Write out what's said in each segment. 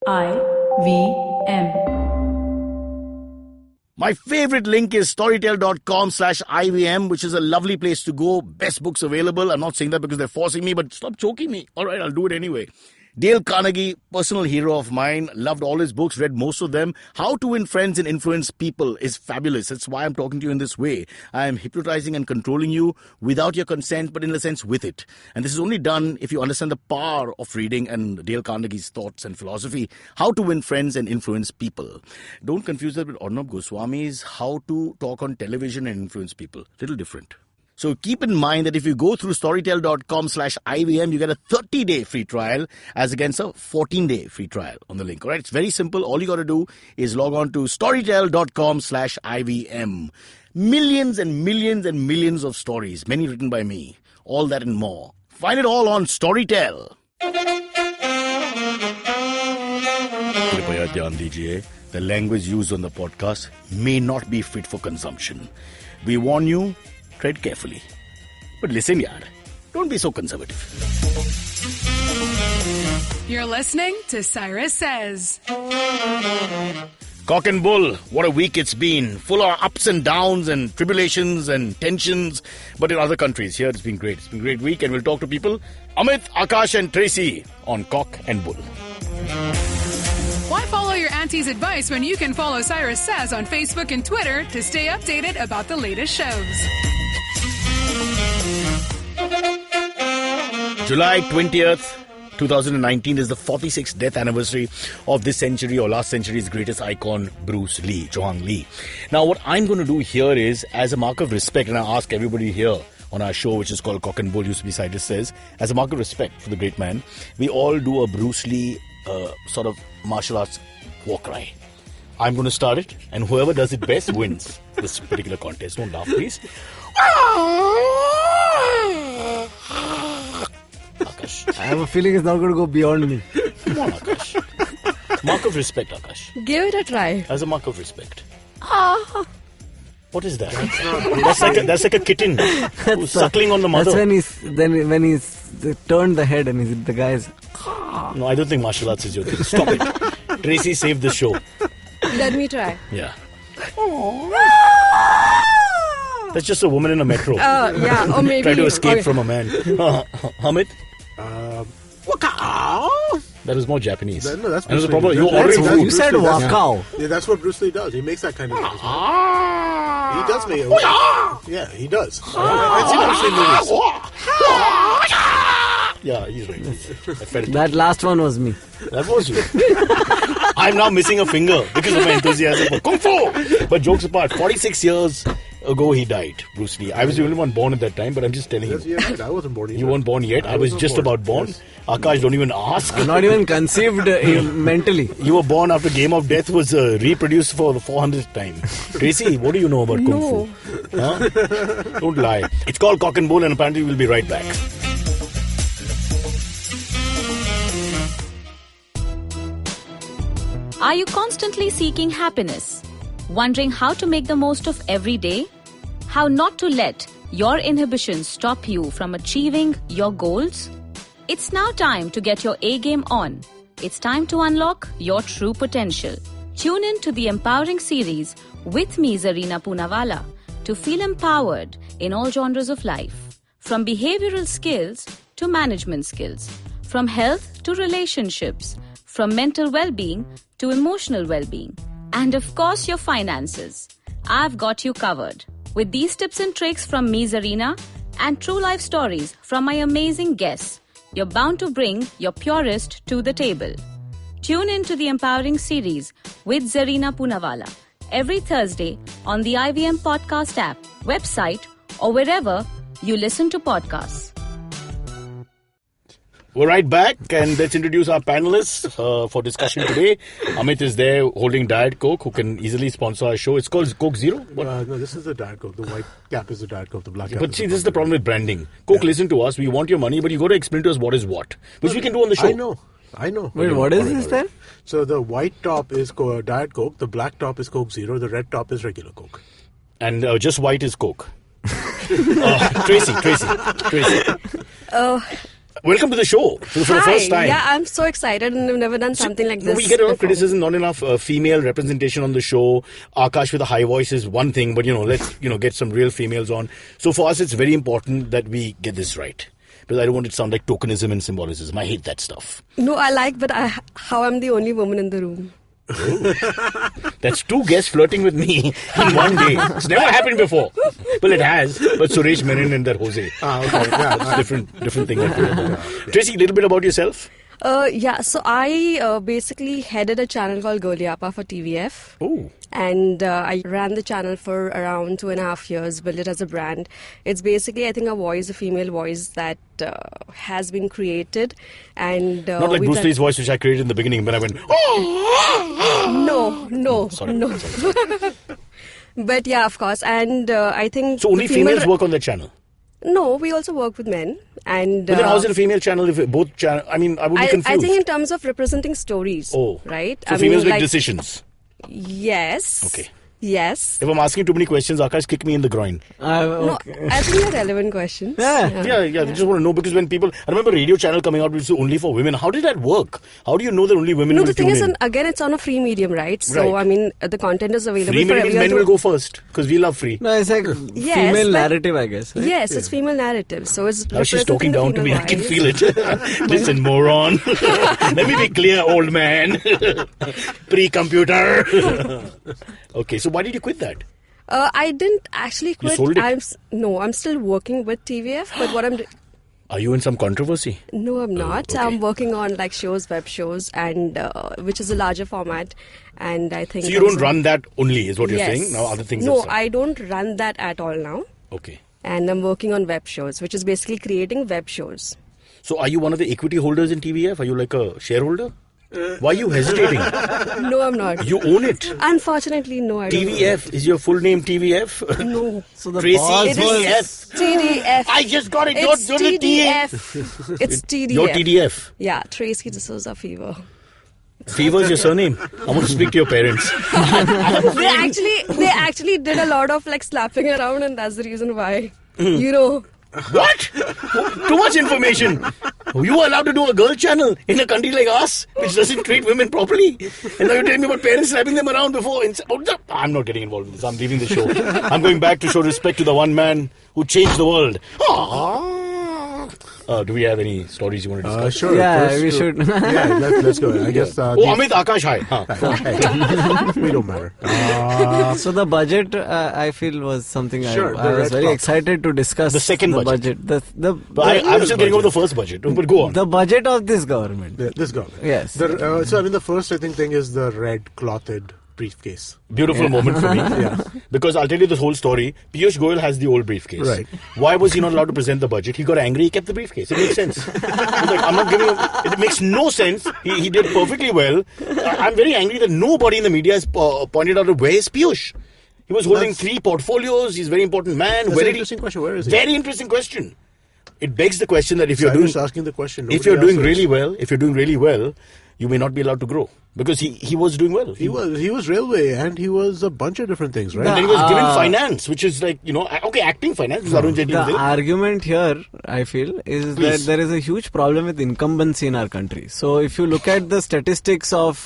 IVM. My favorite link is storytel.com/IVM, which is a lovely place to go. Best books available. I'm not saying that because they're forcing me, but stop choking me. All right, I'll do it anyway. Dale Carnegie, personal hero of mine. Loved all his books, read most of them. How to Win Friends and Influence People is fabulous. That's why I'm talking to you in this way. I am hypnotizing and controlling you without your consent, but in a sense with it. And this is only done if you understand the power of reading and Dale Carnegie's thoughts and philosophy. How to Win Friends and Influence People. Don't confuse that with Arnab Goswami's How to Talk on Television and Influence People. Little different. So keep in mind that if you go through storytel.com/IVM, you get a 30-day free trial as against a 14-day free trial on the link. All right, it's very simple. All you got to do is log on to storytel.com/IVM. Millions and millions and millions of stories, many written by me. All that and more. Find it all on Storytel. Kripaya dhyan dijiye. The language used on the podcast may not be fit for consumption. We warn you, tread carefully. But listen, yaar, don't be so conservative. You're listening to Cyrus Says. Cock and Bull, what a week it's been. Full of ups and downs and tribulations and tensions. But in other countries, here it's been great. It's been a great week, and we'll talk to people. Amit, Aakash and Tracy on Cock and Bull. Why follow your auntie's advice when you can follow Cyrus Says on Facebook and Twitter to stay updated about the latest shows? July 20th, 2019 is the 46th death anniversary of this century or last century's greatest icon, Bruce Lee, Joang Lee. Now, what I'm going to do here is, as a mark of respect, and I ask everybody here on our show, which is called Cock and Bull, used to be Cyrus Says, as a mark of respect for the great man, we all do a Bruce Lee sort of martial arts war cry. I'm going to start it, and whoever does it best wins this particular contest. Don't laugh, please. Akash. I have a feeling it's not going to go beyond me. Come on, Akash. Mark of respect, Akash. Give it a try. As a mark of respect. Ah. What is that? That's like a kitten who's suckling on the mother. That's when he's turned the head and the guy's. No, I don't think martial arts is your thing. Stop it. Tracy, save the show. Let me try. Yeah. That's just a woman in a metro. Yeah, or maybe. Trying to escape from a man. Hamid? That was more Japanese. No, that's and Bruce problem. Lee. You ordering food. You said wakao. Yeah, that's what Bruce Lee does. He makes that kind of noise. He does make it. Yeah, he does. I've seen Bruce Lee movies. Yeah, he's right. I felt That last one was me. That was you. I'm now missing a finger because of my enthusiasm for Kung Fu. But jokes apart, 46 years ago he died, Bruce Lee. I was the only one born at that time, but I'm just telling you. Yes, yeah, right. I wasn't born yet. You weren't born yet. I was just about born. Yes. Akash, don't even ask. I'm not even conceived mentally. You were born after Game of Death was reproduced for the 400th time. Tracy, what do you know about Kung Fu? Huh? Don't lie. It's called Cock and Bull, and apparently we'll be right back. Are you constantly seeking happiness? Wondering how to make the most of every day? How not to let your inhibitions stop you from achieving your goals? It's now time to get your A game on. It's time to unlock your true potential. Tune in to the Empowering series with me, Zarina Poonawalla, to feel empowered in all genres of life. From behavioral skills to management skills. From health to relationships. From mental well-being to emotional well-being. And of course, your finances. I've got you covered. With these tips and tricks from me, Zarina, and true life stories from my amazing guests, you're bound to bring your purest to the table. Tune in to the Empowering series with Zarina Poonawalla every Thursday on the IVM Podcast app, website, or wherever you listen to podcasts. We're right back, and let's introduce our panelists for discussion today. Amit is there holding Diet Coke, who can easily sponsor our show. It's called Coke Zero? No, this is the Diet Coke. The white cap is the Diet Coke. The black cap But see, this is the problem with branding. Coke, listen to us. We want your money, but you got to explain to us what is what. Which we can do on the show. I know. Wait, what is this then? So the white top is Diet Coke. The black top is Coke Zero. The red top is regular Coke. And just white is Coke. Tracy. Oh, welcome to the show for the first time. Yeah, I'm so excited and I've never done something like this. We get a lot of before. criticism, not enough female representation on the show. Aakash with a high voice is one thing, but let's get some real females on. So for us, it's very important that we get this right. Because I don't want it to sound like tokenism and symbolicism. I hate that stuff. No, I like, but how I'm the only woman in the room. That's 2 guests flirting with me in one day. It's never happened before. Well, it has. But Suresh Menon and that Jose. Okay. Yeah. It's different thing. Tracy, a little bit about yourself. So I basically headed a channel called Girliyapa for TVF. Oh. And I ran the channel for around 2.5 years, built it as a brand. It's basically, I think, a female voice that has been created. And not like Bruce Lee's voice, which I created in the beginning when I went, No. Sorry. But yeah, of course. And I think... So only females work on that channel? No, we also work with men. And but then how is it a female channel if both channel? I mean, I would be confused. I think in terms of representing stories. Oh. Right? So females make decisions? Yes. Okay. Yes. If I'm asking too many questions, Aakash, kick me in the groin. No, I think they're relevant questions. Yeah. They just want to know because when people... I remember a radio channel coming out which is only for women. How did that work? How do you know that only women will tune in? No, the thing is, again, it's on a free medium, right? So, I mean, the content is available free for medium everyone. Men will go first because we love free. No, it's like female narrative, I guess. Right? Yes, it's female narrative. So it's now she's talking down to me. Voice. I can feel it. Listen, moron. Let me be clear, old man. Pre-computer. Okay, so why did you quit that? I didn't actually quit. You sold it? I'm still working with TVF, but what I'm doing... Are you in some controversy? No, I'm not. Okay. I'm working on web shows, and which is a larger format. And I think... So you don't run that only, is what you're saying? Now other things... No, I don't run that at all now. Okay. And I'm working on web shows, which is basically creating web shows. So are you one of the equity holders in TVF? Are you like a shareholder? Why are you hesitating? No, I'm not. You own it. Unfortunately, no, I don't. TVF. Is your full name TVF? No. So the Tracy TDF. TDF. I just got it. It's You're the TDF. It's TDF. Your TDF. Yeah, Tracy Dsouza Fever. Fever is your surname. I want to speak to your parents. They actually did a lot of slapping around, and that's the reason why. What? Too much information. You were allowed to do a girl channel in a country like us, which doesn't treat women properly. And now you're telling me about parents slapping them around before. I'm not getting involved in this. I'm leaving the show. I'm going back to show respect to the one man who changed the world. Do we have any stories you want to discuss? Sure. Yeah, we should. Let's go. I guess. Amit, Aakash, hi. We don't matter. So the budget, I feel, was something I was very excited to discuss. The second budget. I'm still getting over the first budget, but go on. The budget of this government. This government. Yes. So, the first, I think, thing is the red clothed briefcase. Beautiful moment for me. Because I'll tell you this whole story. Piyush Goyal has the old briefcase. Right. Why was he not allowed to present the budget? He got angry, he kept the briefcase. It makes sense. He's like, I'm not giving him... It makes no sense. He did perfectly well. I'm very angry that nobody in the media has pointed out where is Piyush. He was holding 3 portfolios. He's a very important man. That's an interesting question. Where is he? Very interesting question. It begs the question that if you're doing... asking the question. If you're doing really well, you may not be allowed to grow. Because he was doing well. He was railway and he was a bunch of different things, right? And then he was given finance, which is like, acting finance. The argument here, I feel, is that there is a huge problem with incumbency in our country. So if you look at the statistics of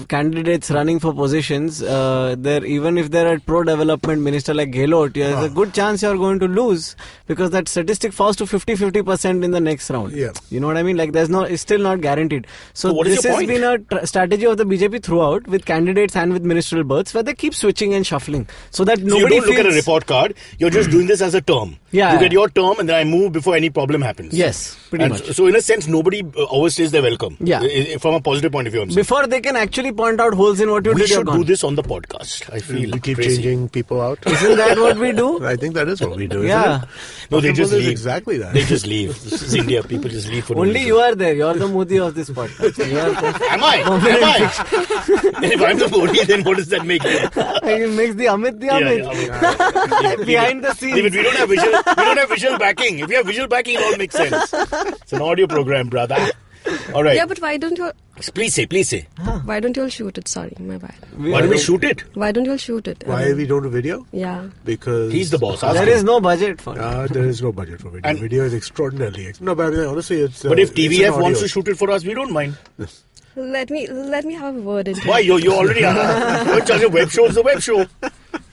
candidates running for positions, even if they're a pro-development minister like Gehlot, there's a good chance you're going to lose because that statistic falls to 50% in the next round. Yeah. You know what I mean? It's still not guaranteed. So what is this has been a strategy of the BJP throughout with candidates and with ministerial berths where they keep switching and shuffling so that nobody you don't look at a report card. You're just doing this as a term. Yeah. You get your term and then I move before any problem happens. Yes, pretty much. So in a sense, nobody overstays their welcome. Yeah. From a positive point of view, I'm saying. Before they can actually point out holes in what you did, we should do this on the podcast. I feel we keep crazy. changing people out. Isn't that what we do? I think that is what we do. Yeah. Isn't it? No, they just leave. Exactly that. They just leave. This is India. People just leave for no Only reason. you are there. You are the Modi of this podcast. Am I? If I'm the Modi, then what does that make me? It makes the Amit the Amit. Behind the scenes. We don't have visual backing. If we have visual backing, it all makes sense. It's an audio program, brother. All right. Yeah, but why don't you? Please say. Why don't you all shoot it? Sorry, my bad. Why do we shoot it? Why don't you all shoot it? Why we don't do video? Yeah. Because He's the boss. Ask There him. is no budget for it. there is no budget for video. And- Video is extraordinarily. No, but I mean, honestly, it's. But if it's an TVF wants audio. to shoot it for us, we don't mind. Let me have a word in. Why? You already are. You're in charge of web show. It's a web show.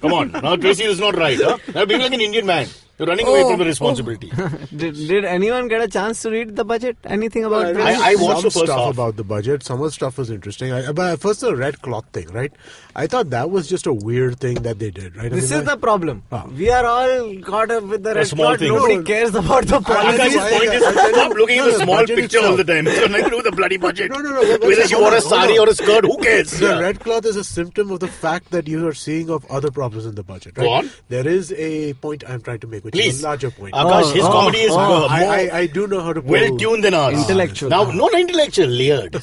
Come on. Now, Tracy is not right. Huh? Now, being like an Indian man. You're running away from the responsibility. Did anyone get a chance to read the budget? Anything about it? I watched the some first stuff half. about the budget. Some of the stuff was interesting. But first, the red cloth thing, right? I thought that was just a weird thing that they did, right? This is the problem. We are all caught up with the red small cloth. things. Nobody No. cares about the policy. Akash's point is stop looking at the small picture all the time. It's got nothing to do with the bloody budget. No. Whether she wore a sari or a skirt, who cares? The red cloth is a symptom of the fact that you are seeing of other problems in the budget. Right? Go on. There is a point I'm trying to make, which Please. is a larger point. Akash, his comedy is more I do know how to pull. well-tuned than ours. Intellectual. Now, not intellectual, layered.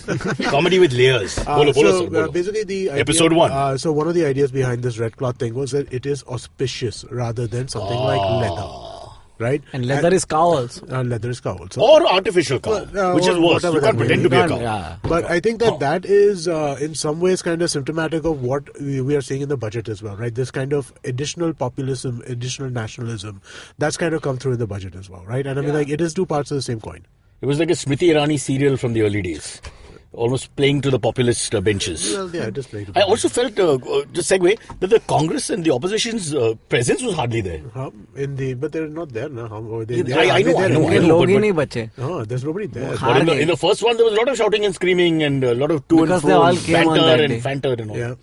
Comedy with layers. Bolo, So sir, bolo. basically, the idea, Episode 1. So one of the ideas behind this red cloth thing was that it is auspicious rather than something like leather, right? And leather is cow also. Leather is cow also. Or artificial cow, which is or worse. whatever You that can't may pretend be. to be a cow. Yeah. But I think that is in some ways kind of symptomatic of what we are seeing in the budget as well, right? This kind of additional populism, additional nationalism, that's kind of come through in the budget as well, right? And I mean, like, it is two parts of the same coin. It was like a Smriti Irani serial from the early days. Almost playing to the populist benches. Well, yeah, just like I also felt, just segue, that the Congress and the opposition's presence was hardly there. but they're not there now. I know. Logi but- nahi bache. No, there's nobody there. But in the first one, there was a lot of shouting and screaming and a lot of to Because and they fro, all and came on banter that and day. fanter and all. Yeah.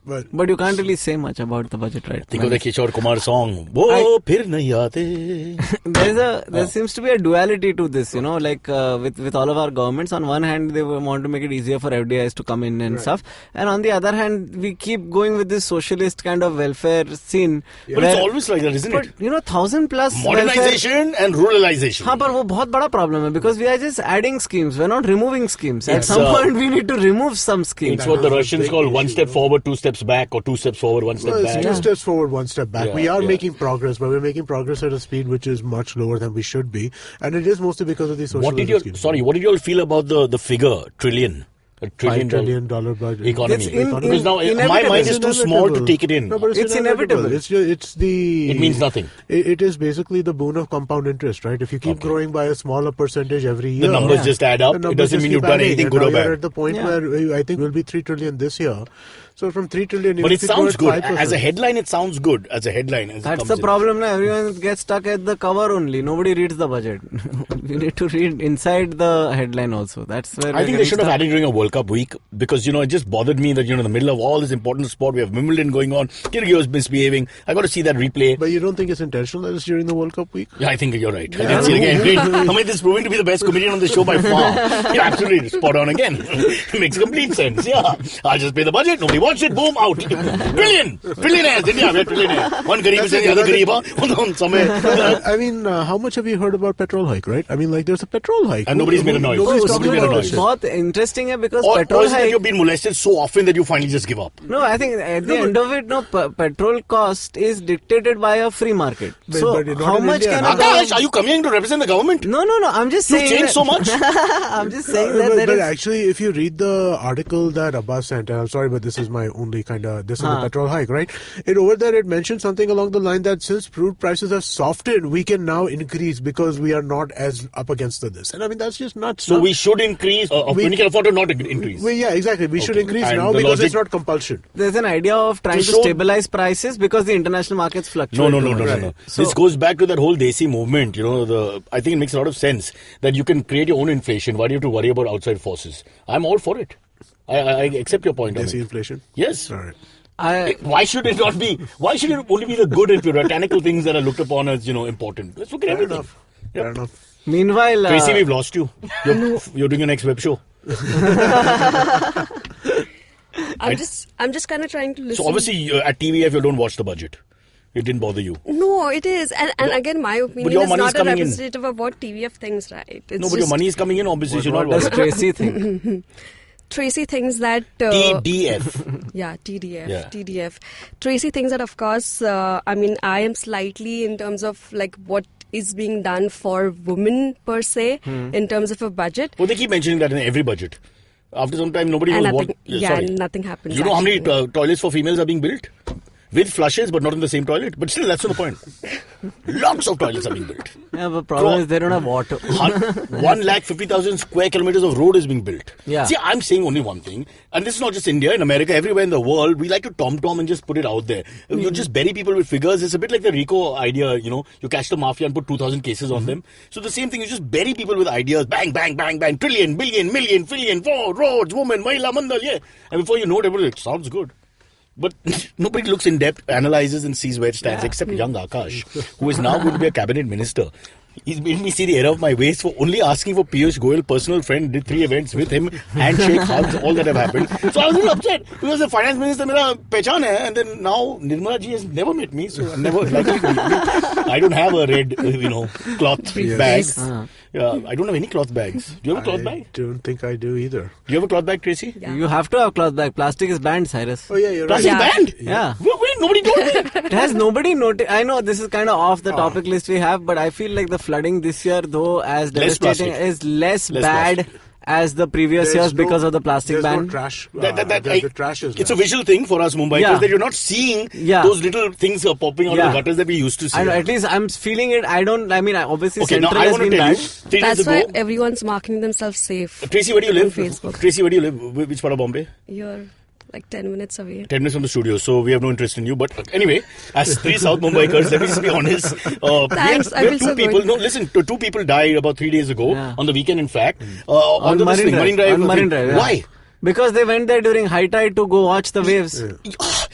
But you can't really say much about the budget, right? Think of the Kishore Kumar song. Wo phir nahi aate. There seems to be a duality to this, like with all of our governments. On one hand, they want to make it easier for FDIs to come in and stuff, and on the other hand, we keep going with this socialist kind of welfare scene. But it's always like that, isn't it? 1,000 plus Modernization and ruralization. हाँ, पर वो बहुत बड़ा problem है because we are just adding schemes. We're not removing schemes. At It's, some point, we need to remove some schemes. It's what the Russians call one step forward, 2 steps back, or 2 steps forward, 1 step Well, it's back. 2 steps forward, 1 step back. Yeah, we are yeah. making progress, but we're making progress at a speed which is much lower than we should be, and it is mostly because of these social. What did you all feel about the figure trillion? A $5 trillion trillion budget economy. It's Because now my inevitable. mind is too small to take it in. No, but It's inevitable. It's the. It means nothing. It is basically the boon of compound interest, right? If you keep growing by a smaller percentage every year, The numbers just add up. the It numbers doesn't just mean you've keep done adding, anything and good now or you're bad. at the point where I think we'll be $3 trillion this year. So from 3 trillion, But if it you grow sounds at good. 5%. As a headline, it sounds good. As a headline. As it That's comes the in. problem now. Everyone gets stuck at the cover only. Nobody reads the budget. We need to read inside the headline also. That's where I think they should have added during a World Cup week because, it just bothered me that, in the middle of all this important sport, we have Wimbledon going on. Kyrgyz was misbehaving. I got to see that replay. But you don't think it's intentional that it's during the World Cup week? Yeah, I think you're right. I didn't see it again. Amit is proving to be the best comedian on the show by far. You're absolutely spot on again. It makes complete sense. Yeah. I'll just pay the budget. Nobody watched it. Boom, out. Trillionaires. India, we're trillionaires. One Garib is the other Garib. Somewhere. I mean, how much have you heard about petrol hike, right? I mean, like, there's a petrol hike. And nobody's made a noise. Nobody's Oh, talking nobody's made a about noise. it. बहुत interesting है because Or petrol is it that hike. you've been molested so often that you finally just give up? No, I think at the end of it, petrol cost is dictated by a free market. But So not how in much India, can no? a Akash, are you coming to represent the government? No. I'm just You saying. changed so much. I'm just saying that But there is. actually, if you read the article that Abbas sent, and I'm sorry, but this is my only kind of, this is the petrol hike, right? Over there, it mentioned something along the line that since crude prices have softened, we can now increase because we are not as up against this. And I mean, that's just nuts. So we should increase, when you can afford to not increase. Yeah, exactly. We should increase And now the because it's logic- not compulsion. There's an idea of trying to show- stabilize prices because the international markets fluctuate. No. This goes back to that whole Desi movement. I think it makes a lot of sense that you can create your own inflation. Why do you have to worry about outside forces? I'm all for it. I accept your point on Desi it. inflation. Yes. All right. Why should it not be? Why should it only be the good and puritanical things that are looked upon as important? Let's look at Fair everything. enough. Yep. Fair enough. Meanwhile, Tracy, we've lost you. You're doing your next web show. I'm just kind of trying to listen. So obviously at TVF you don't watch the budget. It didn't bother you. No, it is. And again, my opinion your is money's not a coming in. representative of what TVF thinks, right? It's No, but your money is coming in. Obviously, you should not what does watch it. Tracy think? Tracy thinks that... TDF. Yeah, TDF. Yeah. TDF. Tracy thinks that, of course, I am slightly in terms of like what is being done for women per se in terms of a budget. Well, they keep mentioning that in every budget. After some time, nobody knows what. Nothing happens. You know how many toilets for females are being built? With flushes, but not in the same toilet. But still, that's not the point. Lots of toilets are being built. Yeah, but problem is they don't have water. 150,000 square kilometers of road is being built. Yeah. See, I'm saying only one thing, and this is not just India, in America, everywhere in the world, we like to tom-tom and just put it out there. You just bury people with figures. It's a bit like the RICO idea, you catch the mafia and put 2,000 cases on them. So the same thing, you just bury people with ideas. Bang, bang, bang, bang, trillion, billion, million, trillion, four, roads, woman, mahila, mandal, yeah. And before you know it, everybody, it sounds good. But nobody looks in depth, analyzes and sees where it stands, except young Aakash, who is now going to be a cabinet minister. He's made me see the error of my ways for only asking for Piyush Goyal, personal friend, did 3 events with him, handshake, hugs, all that have happened. So I was a little upset because the finance minister mera pehchan hai, and then now Nirmala ji has never met me, so I'm never likely to meet me. I don't have a red, cloth bag. Yeah, I don't have any cloth bags. Do you have a cloth bag? I don't think I do either. Do you have a cloth bag, Tracy? Yeah. You have to have cloth bag. Plastic is banned, Cyrus. Oh, yeah, you're Plastic right. banned? Yeah. Wait, nobody told me. It has nobody noticed. I know this is kind of off the topic list we have, but I feel like the flooding this year, though, as Less devastating, plastic. is less Less bad plastic. as the previous years because of the plastic there's ban. No trash. The trash is it's a less. visual thing for us Mumbaiers Yeah. that you're not seeing Yeah. those little things popping out of the gutters that we used to see. I know, at least I'm feeling it. Obviously Okay, now Central I has want to been tell you, bad. 3 days That's why ago, everyone's marking themselves safe. Tracy, where do you live? On Facebook. Tracy, where do you live? Which part of Bombay? You're like 10 minutes away. 10 minutes from the studio, so we have no interest in you. But anyway, as 3 South Mumbaikars, let me just be honest. Thanks, we I have feel 2 so people. good. No, listen, 2 people died about 3 days ago, Yeah. on the weekend, in fact. On the Marine Drive. On Marine Drive. Yeah. Why? Because they went there during high tide to go watch the waves.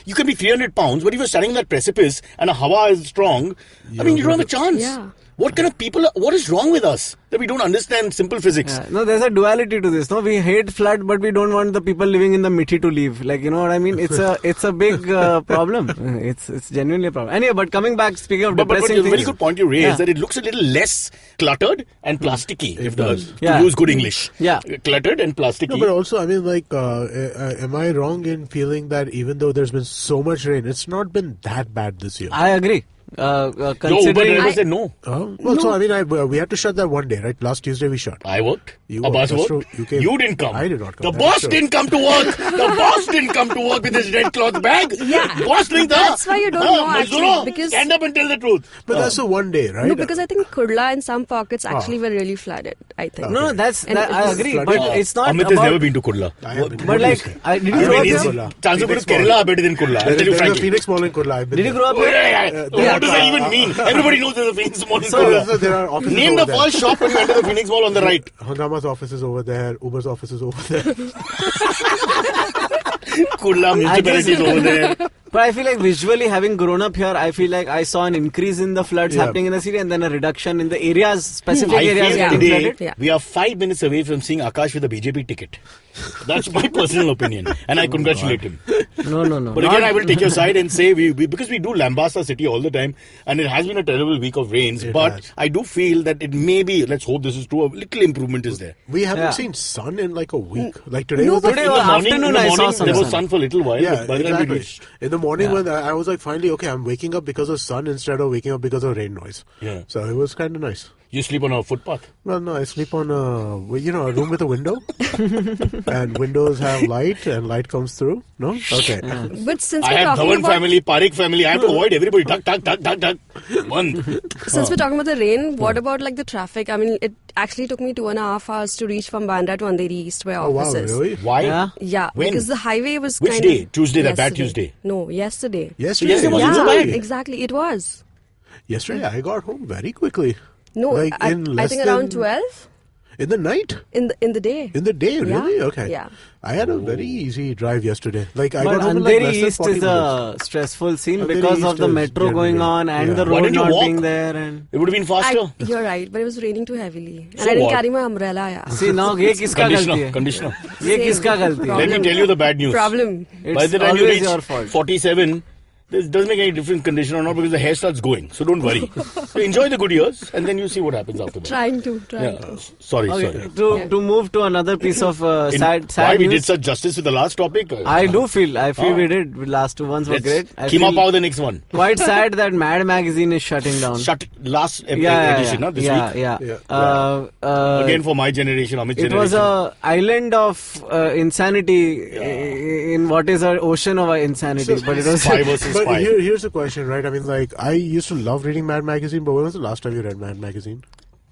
You can be 300 pounds, but if you're standing on that precipice and a hawa is strong, I mean, you don't have a chance. Yeah. What kind of people, what is wrong with us that we don't understand simple physics? Yeah. No, there's a duality to this. No, we hate flood, but we don't want the people living in the mithi to leave. Like, you know what I mean? It's a big problem. It's genuinely a problem. Anyway, but coming back, speaking of But depressing a things, very good point you raised, Yeah. that it looks a little less cluttered and plasticky, to Yeah. use good English. Yeah. Cluttered and plasticky. No, but also, I mean, am I wrong in feeling that even though there's been so much rain, it's not been that bad this year? I agree. Your Uber Considering driver said no. So I mean, we had to shut that one day, right? Last Tuesday we shut. I worked. You Abbas worked. That's worked. true. You came. You didn't come. I did not come. The That's boss true. didn't come to work. The boss didn't come to work with his red cloth bag. Yeah. Boss nahi tha. That's why you don't know, actually, Mazdooro, because- stand up and tell the truth. But that's the one day, right? No, because I think Kurla and some pockets actually were really flooded, I think. No, And I it was agree, flooded. but it's not Amit about. has never been to Kurla. I have been. But like, did you I grow up mean, here? it's Kurla. Chances go to Phoenix Mall. Kerala are better than Kurla. I'll tell you There's a frankly. Phoenix Mall in Kurla. I've been Did you there. grow up Oh, here? yeah. What does that even mean? Everybody knows there's a Phoenix Mall in So Kurla. there are offices Name over the first shop when you enter the Phoenix Mall on the right. Hungama's office is over there. Uber's office is over there. Kurla municipality is over there. But I feel like visually, having grown up here, I feel like I saw an increase in the floods Yeah. happening in the city and then a reduction in the areas, specific I areas feel getting today flooded. Yeah. we are 5 minutes away from seeing Aakash with a BJP ticket. That's my personal opinion, and I congratulate him. No. But again, I will take your side and say because we do lambast our city all the time, and it has been a terrible week of rains. It But has. I do feel that it may be. Let's hope this is true. A little improvement is there. We haven't Yeah. seen sun in like a week. Like today No, was but the today was afternoon I saw some there was sun. sun for a little while. Yeah, but by the time we exactly. reached, In the morning Yeah. when I was like, finally, okay, I'm waking up because of sun instead of waking up because of rain noise. Yeah. So it was kind of nice. you sleep on a footpath. Well, no, I sleep on a room with a window, and windows have light, and light comes through. No, okay. But since I we're have talking Dhawan about family, Parekh family. I have to avoid everybody. Duck. One. Since we're talking about the rain, what about like the traffic? I mean, it actually took me 2.5 hours to reach from Bandra to Andheri East, where Oh wow, office is. really? Why? Yeah. Yeah, When? because the highway was Which kind day? of Tuesday, that bad yesterday. Tuesday? No, yesterday. Yesterday, yesterday wasn't Yeah, so bad. exactly. It was. Yesterday, I got home very quickly. No, Like, I in less think around than- 12 In the night? in the day. In the day, really? Yeah. Okay. Yeah. I had a very easy drive yesterday. Like I But got home in like Andheri less than East 40 is minutes. a stressful scene Andheri because of East the is metro going generally- on and yeah. the Why road didn't you not walk? being there. And It would have been faster. You're right, but it was raining too heavily. And So I didn't what? carry my umbrella. Yeah. see now, ये किसका गलती है? Conditioner. ये किसका गलती है? Let me tell you the bad news. Problem. By It's the time you always reach your fault. 47, This doesn't make any difference condition or not because the hair starts going. So don't worry. So enjoy the good years and then you see what happens after that. Trying to. Sorry. To move to another piece of sad why news. we did such justice with the last topic? I feel we did. The last two ones were great. Kima Pao the next one. Quite sad that Mad Magazine is shutting down. Last edition, this week. Again for my generation, Amit's generation. It was a island of insanity in what is an ocean of insanity. But it was spy versus But spy. here's the question, right? I mean, like, I used to love reading Mad Magazine, but when was the last time you read Mad Magazine?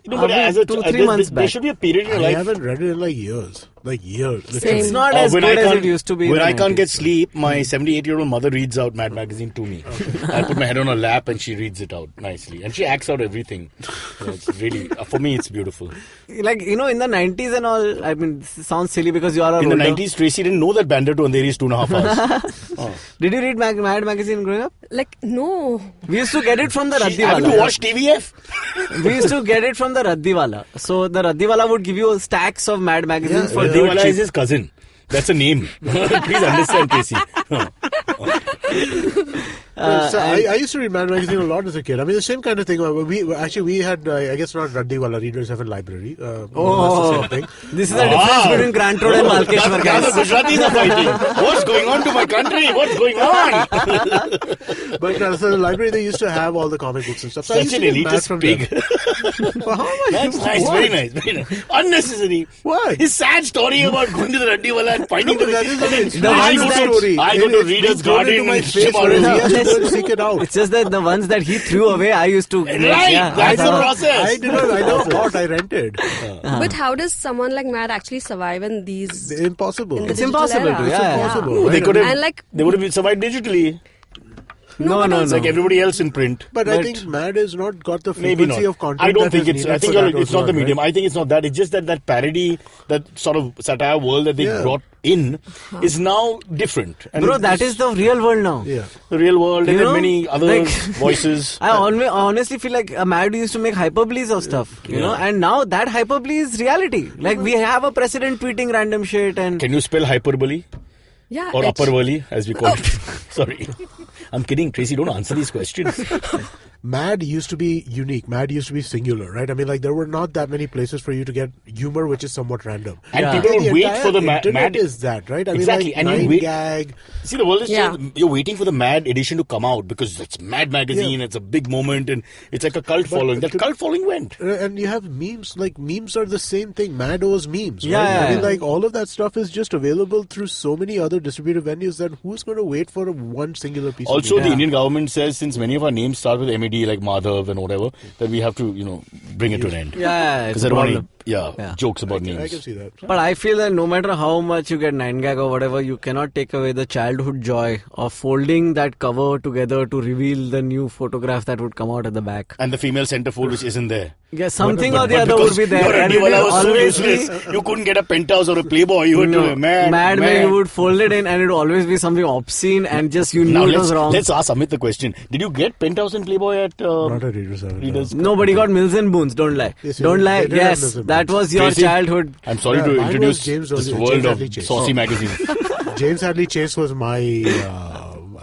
No, but as 2-3 months there back. should be a period in your life. I haven't read it in like years. Same. It's not as good as it used to be. When in the I can't 90s. get sleep, my 78-year-old mother reads out Mad Magazine to me. I put my head on her lap and she reads it out nicely. And she acts out everything. It's really, for me, it's beautiful. Like, in the 90s and all, I mean, this sounds silly because you are In the older. 90s, Tracy didn't know that Bandar to Andheri is 2.5 hours. Did you read Mad Magazine growing up? Like, no. We used to get it from the Have you Raddiwala. watched TVF? We used to get it from the Raddiwala. So the Raddiwala would give you stacks of Mad Magazines for dirt Raddiwala cheap. is his cousin. That's a name. Please understand, Tracy. So I used to read Mad Magazine a lot as a kid. I mean, the same kind of thing. We had, I guess not Raddiwala, Readers Have a Library. That's the same thing. This is the difference between Grant Road and Malkeshwar, Now the guys. Gujaratis are fighting. What's going on to my country? What's going on? But so the library, they used to have all the comic books and stuff. So I used Such to an get Mad elitist from pig. them. Well, how am I- That's nice. What? Very nice. Very nice. Unnecessary. Why? His sad story about going to the Raddiwala and finding No, but that is not an I inspiring story. I go to It's Reader's been thrown Garden into my and face, ship out but of he has to here. go and seek it out. It's just that the ones that he threw away, I used to. Right. That's the process. I never bought, I rented. But how does someone like Mad actually survive in these... Impossible. in the It's digital impossible era? to, yeah. Impossible. No, they could have. And like- They would have survived digitally. No. It's like everybody else in print. But I think Mad has not got the Maybe frequency not. of content. I don't that think is it's. I needed think for that it's as not well, the medium. right? I think it's not that. It's just that parody, that sort of satire world that they brought in, is now different. And Bro, that is the real world now. Yeah. the real world. And You then know, many other like- voices. I honestly feel like Mad used to make hyperboles of stuff, you know, and now that hyperbole is reality. Like we have a president tweeting random shit and. Can you spell hyperbole? Yeah, Or it's- upperbole, as we call it. Sorry. I'm kidding. Tracy, don't answer these questions. Mad used to be unique. Mad used to be singular, right? I mean, like there were not that many places for you to get humor, which is somewhat random. And Yeah. people The would wait entire for the internet Mad. is that, right? I Exactly, mean, like and you Nine wait- Gag. See, the world is Yeah. you're waiting for the Mad edition to come out because it's Mad magazine, it's a big moment, and it's like a cult following. That cult following went. And you have memes. Like memes are the same thing. Mad owes memes. Yeah, right? yeah, I mean, yeah. like all of that stuff is just available through so many other distributed venues that who's going to wait for one singular piece? Also, of the media? Indian government says since many of our names start with MED, like Madhav and whatever, that we have to, bring it to an end. Yeah, it's Because I a don't want problem. any jokes about names. I can see that. But I feel that no matter how much you get 9gag or whatever, you cannot take away the childhood joy of folding that cover together to reveal the new photograph that would come out at the back. And the female centerfold which isn't there. Yeah, something But or the other because would be there. your And it Raddiwala will was so always be useless. You couldn't get a penthouse or a Playboy. You would do a Mad Man, you would fold it in and it would always be something obscene and just you Now knew it was wrong. let's ask Amit the question. Did you get penthouse and Playboy at Not a Reader's Corner. Readers? Nobody got Mills and Boons, don't lie. Yes, you Don't did. lie. They did have Yes, Mills and that Boons. was your Tracy? childhood. I'm sorry Yeah, to mine was introduce James this Hadley- world James of Hadley Chase. saucy Oh. magazine. James Hadley Chase was my,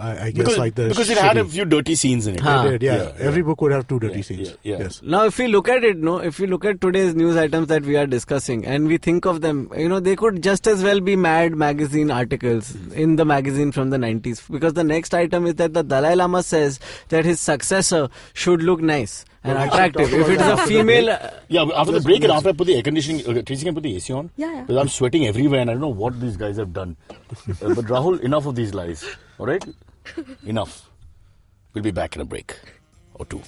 I guess, like the because it had a shitty- few dirty scenes in it. Huh. It did, yeah. Yeah, Every book would have two dirty scenes. yeah. Yes. Now, if we look at it, if we look at today's news items that we are discussing and we think of them, they could just as well be Mad magazine articles in the magazine from the 90s. Because the next item is that the Dalai Lama says that his successor should look nice and Well, we should attractive. talk If it is about a that. female... Yeah, after the break and after I put the air conditioning, Tracy can put the AC on. Yeah. Because I'm sweating everywhere and I don't know what these guys have done. But Rahul, enough of these lies. All right? Enough. We'll be back in a break or two.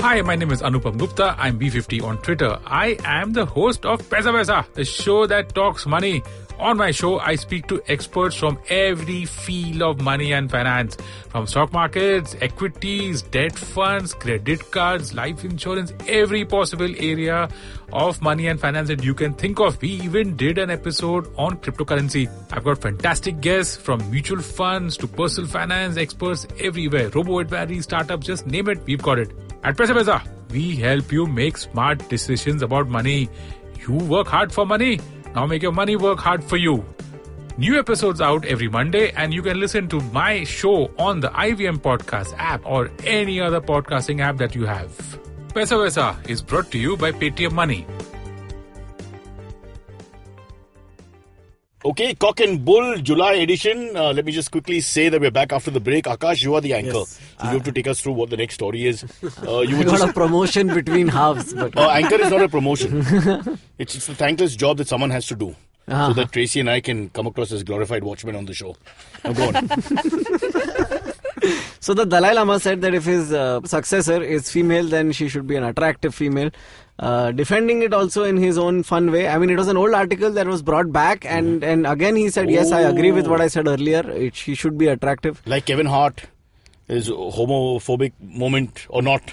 Hi, my name is Anupam Gupta. I'm B50 on Twitter. I am the host of Paisa Vaisa, the show that talks money. On my show, I speak to experts from every field of money and finance, from stock markets, equities, debt funds, credit cards, life insurance, every possible area of money and finance that you can think of. We even did an episode on cryptocurrency. I've got fantastic guests from mutual funds to personal finance experts everywhere. Robo-advisory, startups, just name it, we've got it. At Paisa Vaisa, we help you make smart decisions about money. You work hard for money. Now make your money work hard for you. New episodes out every Monday, and you can listen to my show on the IVM Podcast app or any other podcasting app that you have. Paisa Vaisa is brought to you by Paytm Money. Okay, Cock and Bull July edition. Let me just quickly say that we're back after the break. Akash, you are the anchor. Yes. So you have to take us through what the next story is. You got a promotion between halves. But anchor is not a promotion. It's a thankless job that someone has to do. So that Tracy and I can come across as glorified watchmen on the show. Now go on. So the Dalai Lama said that if his successor is female, then she should be an attractive female. Defending it also in his own fun way. I mean, it was an old article that was brought back, and again he said, yes, I agree with what I said earlier. She should be attractive. Like Kevin Hart, his homophobic moment or not,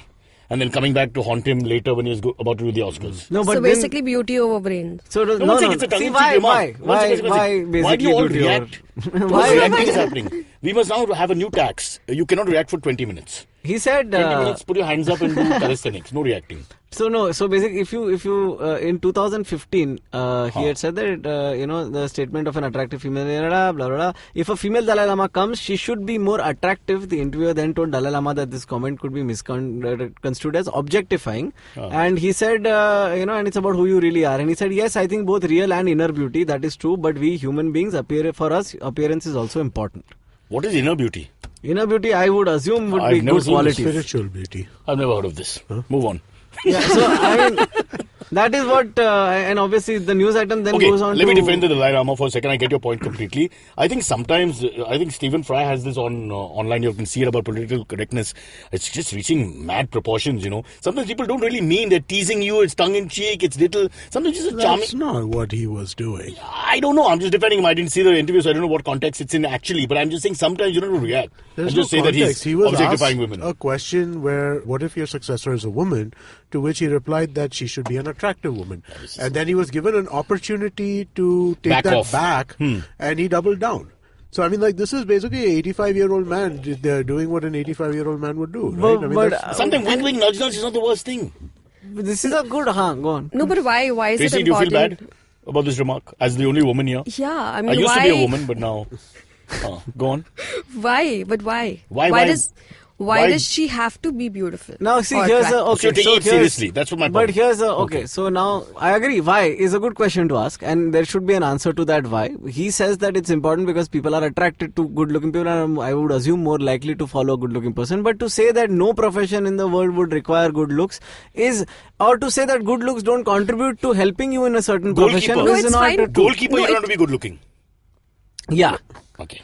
and then coming back to haunt him later when he was about to do the Oscars. No, but so basically beauty over brains. So It's a see, why Why do you all react? Why Reacting is happening? We must now have a new tax. You cannot react for 20 minutes. He said 20 minutes, put your hands up and do calisthenics. No reacting. So basically, if you in 2015, he had said that the statement of an attractive female, blah, blah, blah. If a female Dalai Lama comes, she should be more attractive. The interviewer then told Dalai Lama that this comment could be misconstrued as objectifying, and he said, and it's about who you really are. And he said, yes, I think both real and inner beauty, that is true. But we human beings, appearance is also important. What is inner beauty? Inner beauty, I would assume, would be good quality. Spiritual beauty. I've never heard of this. Move on. Yeah, so I mean, that is what, and obviously the news item then goes on. Let me defend the Dalai Lama for a second. I get your point completely. I think sometimes, Stephen Fry has this on online. You can see it about political correctness. It's just reaching mad proportions. Sometimes people don't really mean. They're teasing you. It's tongue in cheek. It's little. Sometimes it's charming. That's not what he was doing. I don't know. I'm just defending him. I didn't see the interview, so I don't know what context it's in actually. But I'm just saying sometimes you don't have to react. There's and just no say context. that he's objectifying women. A question where, what if your successor is a woman? To which he replied that she should be an attractive woman. And then he was given an opportunity to take back, and he doubled down. So, I mean, this is basically an 85-year-old man doing what an 85-year-old man would do, right? Sometimes wink, nudge is not the worst thing. This is a good, go on. No, but why is Tracy, it important? do you feel bad about this remark as the only woman here? Yeah, I mean, I used to be a woman, but now... go on. Why? But why? Why does she have to be beautiful? Now see, here's a So taking it seriously. That's what my point. But here's a so now I agree. Why is a good question to ask, and there should be an answer to that. Why? He says that it's important because people are attracted to good-looking people, and I would assume more likely to follow a good-looking person. But to say that no profession in the world would require good looks or to say that good looks don't contribute to helping you in a certain profession is not fine. Goalkeeper, you don't have to be good-looking. Yeah. Okay.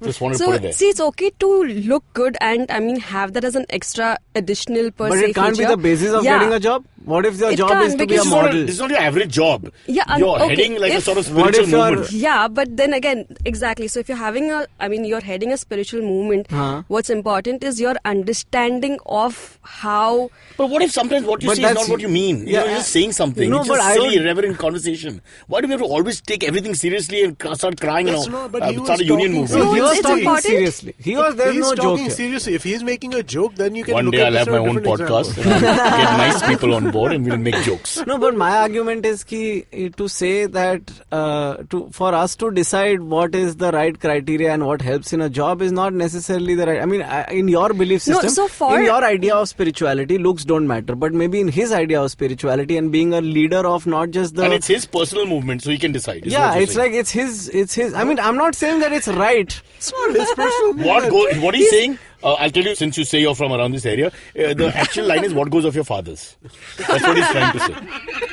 Just wanted to put it there. See, it's okay to look good and have that as an extra additional per se But it can't feature. be the basis of getting a job. What if your job is to be a model? This is not your average job. Yeah, you're heading like a sort of spiritual movement. Yeah, but then again, exactly. So if you're having you're heading a spiritual movement, what's important is your understanding of how... But what if sometimes what you say is not what you mean? You're just saying something. It's just silly, irreverent conversation. Why do we have to always take everything seriously and start crying and start a union movement? No, he was talking seriously. There's no joke here. Seriously. If he's making a joke, then you can One look day at I'll have my own podcast and I'll get nice people on board and we'll make jokes. No, but my argument is to say that for us to decide what is the right criteria and what helps in a job is not necessarily the right... I mean, in your belief system, in your idea of spirituality, looks don't matter. But maybe in his idea of spirituality and being a leader of not just the... And it's his personal movement, so he can decide. Yeah, it's like it's his... I mean, I'm not saying that it's right. It's not his personal movement. What he's saying... I'll tell you, since you say you're from around this area, the actual line is what goes of your fathers. That's what he's trying to say.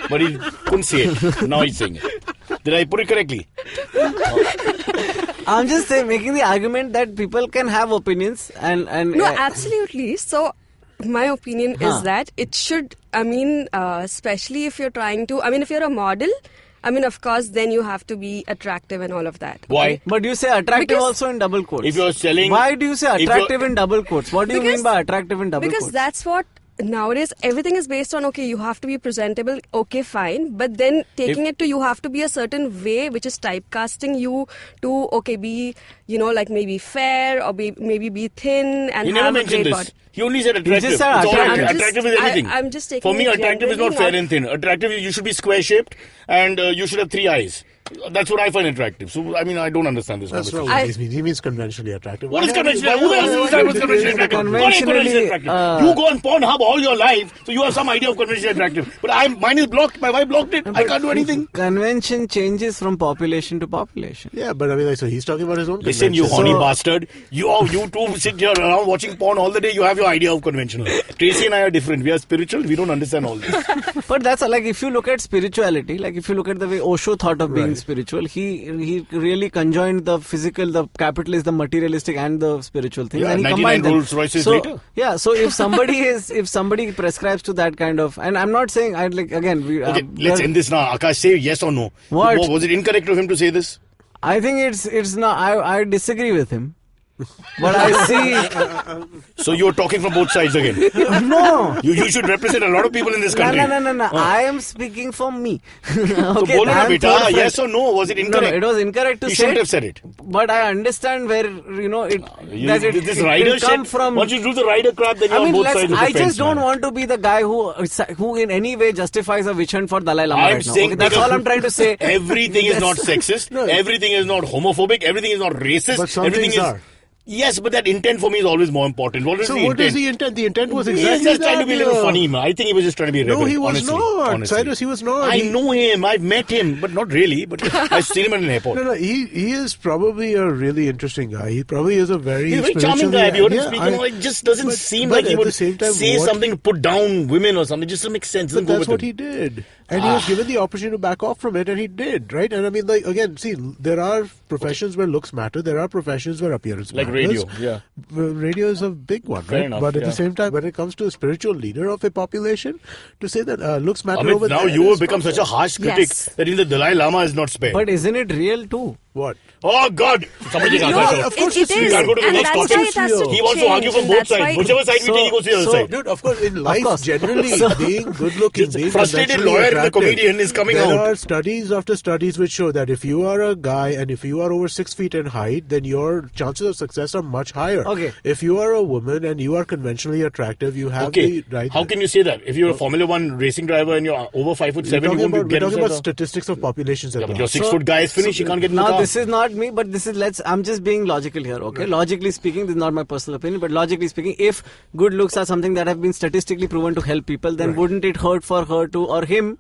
But he couldn't say it. Now he's saying it. Did I put it correctly? I'm just making the argument that people can have opinions and No, absolutely. So my opinion is that it should, especially if you're trying to, if you're a model, of course, then you have to be attractive and all of that. Why? Okay? But you say attractive also in double quotes. If you're selling... Why do you say attractive in double quotes? What do you mean by attractive in double quotes? Because that's what nowadays everything is based on, okay, you have to be presentable, okay, fine, but then taking it to you have to be a certain way, which is typecasting you to, okay, be, like maybe fair or maybe be thin and He have never a mentioned great this. body. He only said attractive. just said It's all attractive. attractive is anything. I'm just taking For me, it attractive is not generally, fair and thin. Attractive, you should be square-shaped and you should have 3 eyes. That's what I find attractive. So, I mean, I don't understand this. That's conversation. not what he means. He means conventionally attractive. What is conventional? Who else is conventionally attractive? What is conventionally attractive? You go on Pornhub all your life, so you have some idea of conventionally attractive. But mine is blocked. My wife blocked it. I can't do anything. Convention changes from population to population. Yeah, but I mean, so he's talking about his own Listen, you convention. horny bastard. You two sit here around watching porn all the day. You have your idea of conventional. Tracy and I are different. We are spiritual. We don't understand all this. But that's like, if you look at spirituality, like if you look at the way Osho thought of being spiritual, he really conjoined the physical, the capitalist, the materialistic, and the spiritual thing. Yeah, and he 99 combined them. Rolls Royces later. Yeah, so if somebody prescribes to that kind of, and I'm not saying Okay, let's end this now. Akash, say yes or no. What? Was it incorrect of him to say this? I think it's not. I disagree with him. But I see. So you're talking from both sides again. No. You should represent a lot of people in this country. No. I am speaking for me. So Okay, bolo na I'm beta, third yes friend. or no? Was it incorrect? No, it was incorrect to You say. shouldn't have said it. But I understand where This rider will come shit, from. once you do the rider crap, then you're on both sides of the I fence, just don't man. want to be the guy who in any way justifies a witch hunt for Dalai Lama I'm right now. saying Okay, that's all I'm trying to say. Everything is not sexist. No. Everything is not homophobic. Everything is not racist. But some everything things is. are. Yes, but that intent for me is always more important. What is So the what intent? is the intent? The intent was He exactly was just trying to be a little that, funny, man. I think he was just trying to be a rebel. No, he was honestly, not. honestly. Cyrus, he was not. I know him. I've met him, but not really. But I've seen him at an airport. No, he is probably a really interesting guy. He probably is a very He's a very charming guy. Have you heard him speak? Yeah, It just doesn't seem but like he at would the same time, say something to put down women or something. It just doesn't make sense. But Doesn't go that's with what him. he did. And he was given the opportunity to back off from it, and he did, right? And I mean, like, again, see, there are professions where looks matter. There are professions where appearance Like matters. radio, yeah. Radio is a big one, Fair right? enough, But at yeah. the same time, when it comes to a spiritual leader of a population, to say that looks matter Amit, over now there you have is become not such a harsh critic Yes. that even the Dalai Lama is not spared. But isn't it real too? What? Oh God! Somebody take No, Akash out. of course it it's is. real. Can't go to the And next that's topic. why it has to He wants to argue change, from and both that's sides. why- Whichever side we take, he goes to the other side. Dude, of course, in life, course. generally, being good-looking, being frustrated conventionally lawyer, the attractive, comedian is coming there out. are studies after studies which show that if you are a guy and if you are over 6 feet in height, then your chances of success are much higher. Okay. If you are a woman and you are conventionally attractive, you have Okay, the right. how can you say that? If you're a Formula One racing driver and you're over 5'7", you won't we're get talking about inside statistics of populations at the... Yeah, but large. your 6-foot guy is finished. He can't get in the Now car. this is not me, but this is I'm just being logical here, okay? Right. Logically speaking, this is not my personal opinion, but logically speaking, if good looks are something that have been statistically proven to help people, then wouldn't it hurt for her to, or him,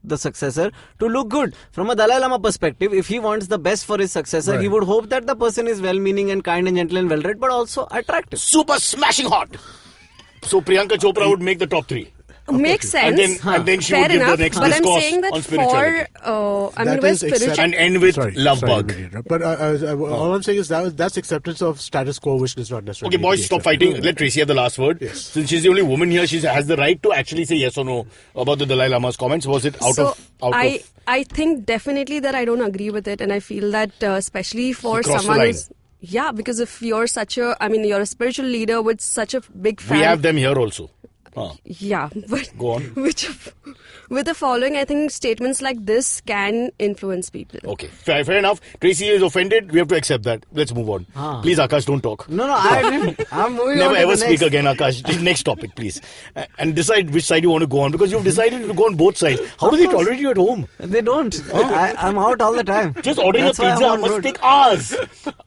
the successor, to look good? From a Dalai Lama perspective, if he wants the best for his successor, he would hope that the person is well-meaning and kind and gentle and well-read, but also attractive. Super smashing hot. So Priyanka Chopra would make the top 3. Makes sense. And then she Fair would give enough, the next but I'm discourse saying that on spirituality. That we're is spiritual. And end with love sorry bug. to interrupt. But all I'm saying is that's acceptance of status quo, which does not necessarily. Okay, boys, stop fighting. Let Tracy have the last word. Yes. Since she's the only woman here, she has the right to actually say yes or no about the Dalai Lama's comments. Was it out of... I think definitely that I don't agree with it, and I feel that especially for He crossed the someone line. who's... Yeah, because if you're you're a spiritual leader with such a big fan... We have them here also. Yeah, but Go on. with the following, I think statements like this can influence people. Okay, fair enough. Tracy is offended. We have to accept that. Let's move on. Please, Akash, don't talk. No, I didn't. I'm moving Never on to ever the speak next. again, Akash. Next topic, please. And decide which side you want to go on, because you've decided to go on both sides. How do they tolerate you at home? They don't. I'm out all the time. Just ordering That's a why I'm pizza on must road. take hours.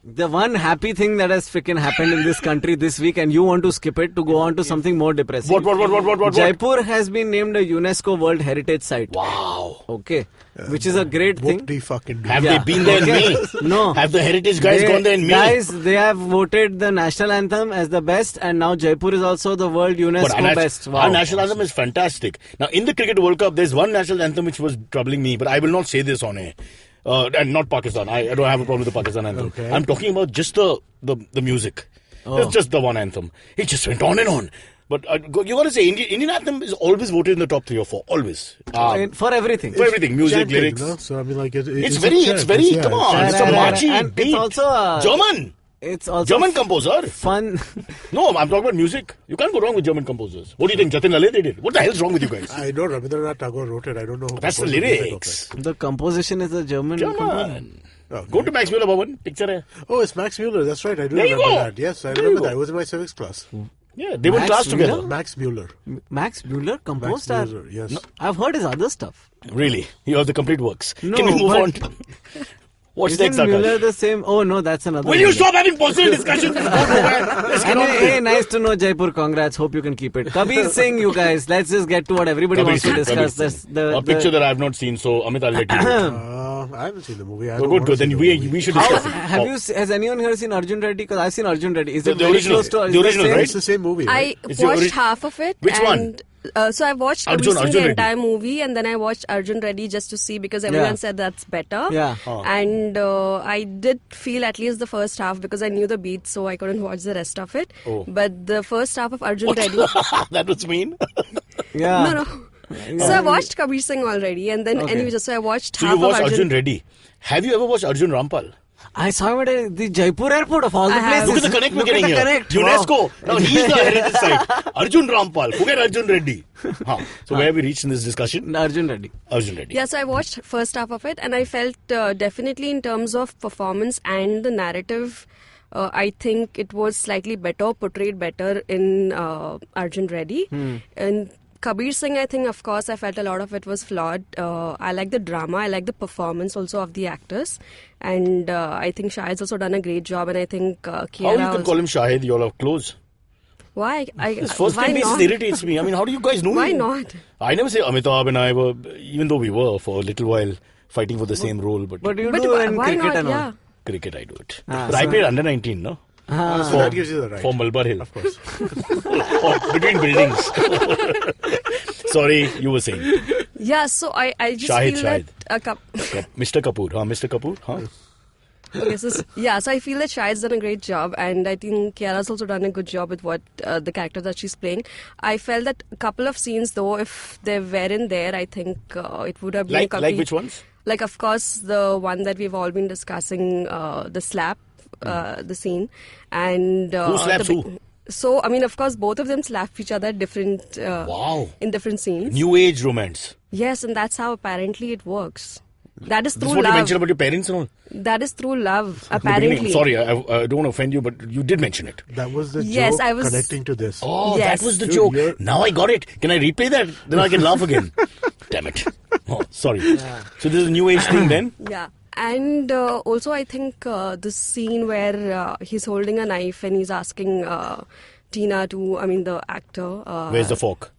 The one happy thing that has freaking happened in this country this week, and you want to skip it to go on to something more depressing. What? Jaipur has been named a UNESCO World Heritage Site. Wow. Okay. Which is a great thing. What do you fucking do? Have Yeah. they been there in May? No. Have the heritage guys gone there in May? Guys, they have voted the national anthem as the best, and now Jaipur is also the world UNESCO best. Wow. Our national anthem is fantastic. Now, in the Cricket World Cup, there's one national anthem which was troubling me, but I will not say this on air. And not Pakistan. I don't have a problem with the Pakistan anthem. Okay. I'm talking about just the music. It's just the one anthem. It just went on and on. But you got to say, Indian anthem is always voted in the top 3 or 4. Always. For everything. For everything. Music, Chanting, lyrics. no? So I mean, like it's very, come on. It's a marchy And beat. it's also German. it's also German composer. fun. No, I'm talking about music. You can't go wrong with German composers. What do you think? Jatin Lale they did. What the hell's wrong with you guys? I know Rabindranath Tagore wrote it. I don't know who That's the composed music of lyrics. The composition is a German. German. Oh, Go to Max Muller Bhavan. Picture hai. Oh, it's Max Muller. That's right. I do There you remember go. that. Yes, I There you remember go. that. It was in my civics class. Yeah, they were in Max class together. Muller? Max Muller. Max Muller composed Max our. Muller, yes. I've heard his other stuff. Really? You have the complete works. No, Can we move but- on? What's Isn't next, Aakash? Muller the same? Oh no, that's another. Will you Muller. stop having personal discussions? Let's get on Anyway, with hey, it. nice to know Jaipur. Congrats. Hope you can keep it. Kabir Singh, you guys. Let's just get to what everybody Kabir wants to Singh, discuss. Kabir That's Singh. the A picture that I have not seen, so Amit, I'll let you know. I haven't seen the movie. I So don't good, want good. to see Then the movie. we should How, discuss it. have you? Has anyone here seen Arjun Reddy? Because I've seen Arjun Reddy. Is The it very original. close to The is it original, same? right? It's the same movie. Right? I It's your watched ori- half of it. Which one? So I watched Arjun Kabir Singh, Reddy. the entire movie, and then I watched Arjun Reddy just to see because everyone Yeah. said that's better. Yeah. And I did feel at least the first half because I knew the beats, so I couldn't watch the rest of it. Oh. But the first half of Arjun Reddy. That was mean. Yeah. No. So I watched Kabir Singh already, and then Okay. anyway, just so I watched So half you of watched Arjun Reddy. Have you ever watched Arjun Rampal? I saw him at the Jaipur airport of all the I have. places. Look at the connect we're Look at getting the here. connect. UNESCO. Wow. Now he's the heritage site. Arjun Rampal. Forget Arjun Reddy. So where have we reached in this discussion? Arjun Reddy. Arjun Reddy. Yeah, so I watched first half of it, and I felt definitely in terms of performance and the narrative, I think it was slightly better, portrayed better in Arjun Reddy. And Kabir Singh, I think, of course, I felt a lot of it was flawed. I like the drama, I like the performance also of the actors, and I think Shahid's also done a great job, and I think Kiara How you can also- call him Shahid? You all are close. Why? His first why name basis not? irritates me. I mean, how do you guys know Why him? not? I never say Amitabh and I were, even though we were for a little while fighting for the same role, but But you But do in why cricket not? and all. Yeah. cricket I do it. Ah, But I so- played under 19, no? So that gives you the right. For Malabar Hill. Of course. Or between buildings. Sorry, you were saying. Yeah, so I just Shahid, feel that Mr. Kapoor. Mr. Kapoor. Okay, so I feel that Shahid's done a great job, and I think Kiara's also done a good job with what the character that she's playing. I felt that a couple of scenes, though, if they weren't there, I think it would have been Like which ones? Like, of course, the one that we've all been discussing, the slap, the scene, and Who slaps who? So, I mean, of course, both of them slap each other different Wow. in different scenes. New age romance. Yes, and that's how apparently it works. That is This through is what you love. mentioned about your parents and all. That is through love, In the beginning. apparently. Sorry, I don't want to offend you, but you did mention it. That was the Yes, joke I was- connecting to this. Oh, Yes. that was the Dude, joke. you're- Now I got it. Can I replay that? Then I can laugh again. Damn it. Oh, sorry. So this is a new age thing then? Yeah. And also, I think this scene where he's holding a knife and he's asking Tina the actor. Where's the fork?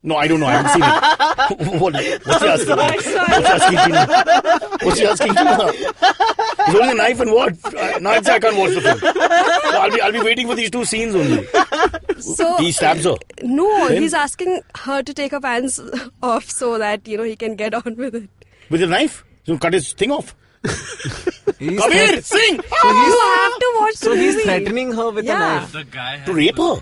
No, I don't know. I haven't seen it. What's he asking? What's he asking Tina? What's he asking Tina? He's holding a knife and what? Now I can't watch the film. So I'll be waiting for these two scenes only. So He stabs her. No, Then? he's asking her to take her pants off so that he can get on with it. With a knife? So cut his thing off. He's Kabir Singh! You have to watch So the he's movie. threatening her with a Yeah. knife. To rape her.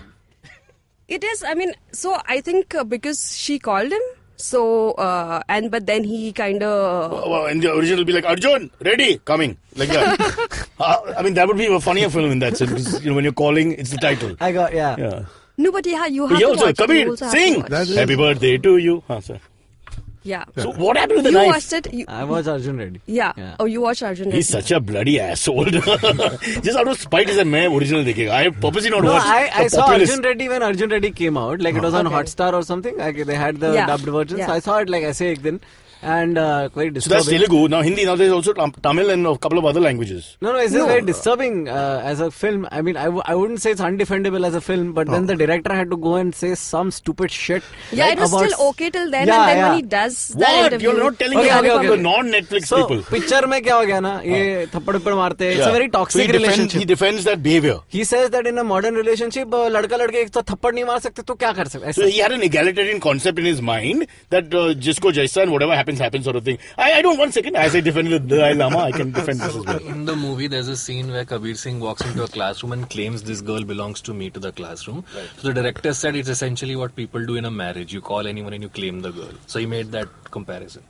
It is. So I think because she called him. So but then he kind of. Well, in the original, it'll be like, Arjun, ready, coming. Like that. That would be a funnier film in that sense. Because, when you're calling, it's the title. I got, yeah. Yeah. No, but yeah, you have He to also, watch it. You Kabir, also have to sing. watch That it. is- Happy birthday to you. Sir. Yeah. So what happened to the You knife? watched it. I watched Arjun Reddy. Yeah. Yeah. Oh, you watched Arjun Reddy. He's such a bloody asshole. Just out of spite, he said, "मैं original देखेगा." I have purposely not No, watched. I the saw populist. Arjun Reddy when Arjun Reddy came out. Like, it was on Okay. Hotstar or something. Like, they had the Yeah. dubbed version. Yeah. So I saw it like ऐसे एक दिन. And very So that's disturbing. Telugu. Now Hindi. Now there's also Tamil and a couple of other languages. No, it's just very disturbing as a film. I wouldn't say it's undefendable as a film, but then the director had to go and say some stupid shit. Yeah, it was about- still okay till then, Yeah, and then yeah. when he does that What? interview, You're not telling Okay, me okay, about okay. the non-Netflix So people. picture में क्या हो गया ना ये थप्पड़ उप्पड़ मारते हैं. It's a very toxic So relationship. he defends that behavior. He says that in a modern relationship लड़का लड़के एक तो थप्पड़ नहीं मार सकते तो क्या कर सकते? So he had an egalitarian concept in his mind that jisko jaisa and whatever happens sort of thing. I don't 1 second. As I defended the Dalai Lama, I can defend this as well. In the movie, there's a scene where Kabir Singh walks into a classroom and claims this girl belongs to me to the classroom. Right. So the director said it's essentially what people do in a marriage. You call anyone and you claim the girl. So he made that comparison.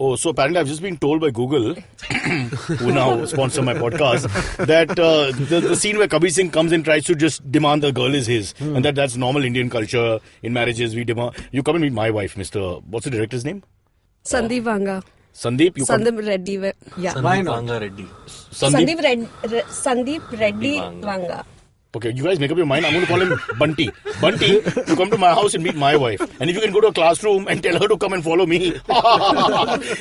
Oh, so apparently I've just been told by Google, who now sponsor my podcast, that the scene where Kabir Singh comes and tries to just demand the girl is his, and that's normal Indian culture. In marriages, we demand, you come and meet my wife, Mr. What's the director's name? Sandeep Vanga. Sandeep? Sandeep Reddy. Yeah. Why not? Vanga Reddy. Sandeep Reddy Vanga. Okay, you guys make up your mind. I'm going to call him Bunty. Bunty, you come to my house and meet my wife. And if you can go to a classroom and tell her to come and follow me.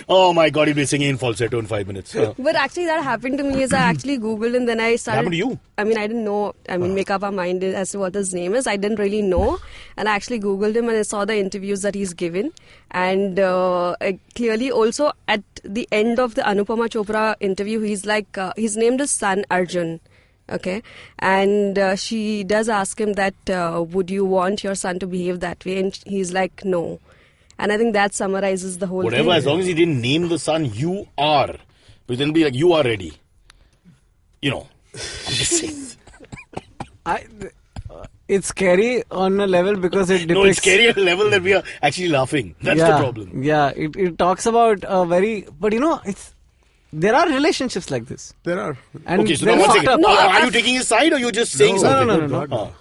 Oh my God, he'll be singing in falsetto in 5 minutes. But actually that happened to me is I actually Googled and then I started... Happened to you? I mean, I didn't know. I mean, make up our mind as to what his name is. I didn't really know. And I actually Googled him and I saw the interviews that he's given. And clearly also at the end of the Anupama Chopra interview, he's like, he's named his son Arjun. Okay, and she does ask him that, would you want your son to behave that way? And he's like, no. And I think that summarizes the whole thing. Whatever, as long as he didn't name the son, you are. But then be like, you are ready. You know, I'm just saying. It's scary on a level because it depicts... No, it's scary at a level that we are actually laughing. That's the problem. Yeah, it talks about a very... But you know, there are relationships like this. There are. And okay, so now one second. Are you taking his side or you're just saying something? No.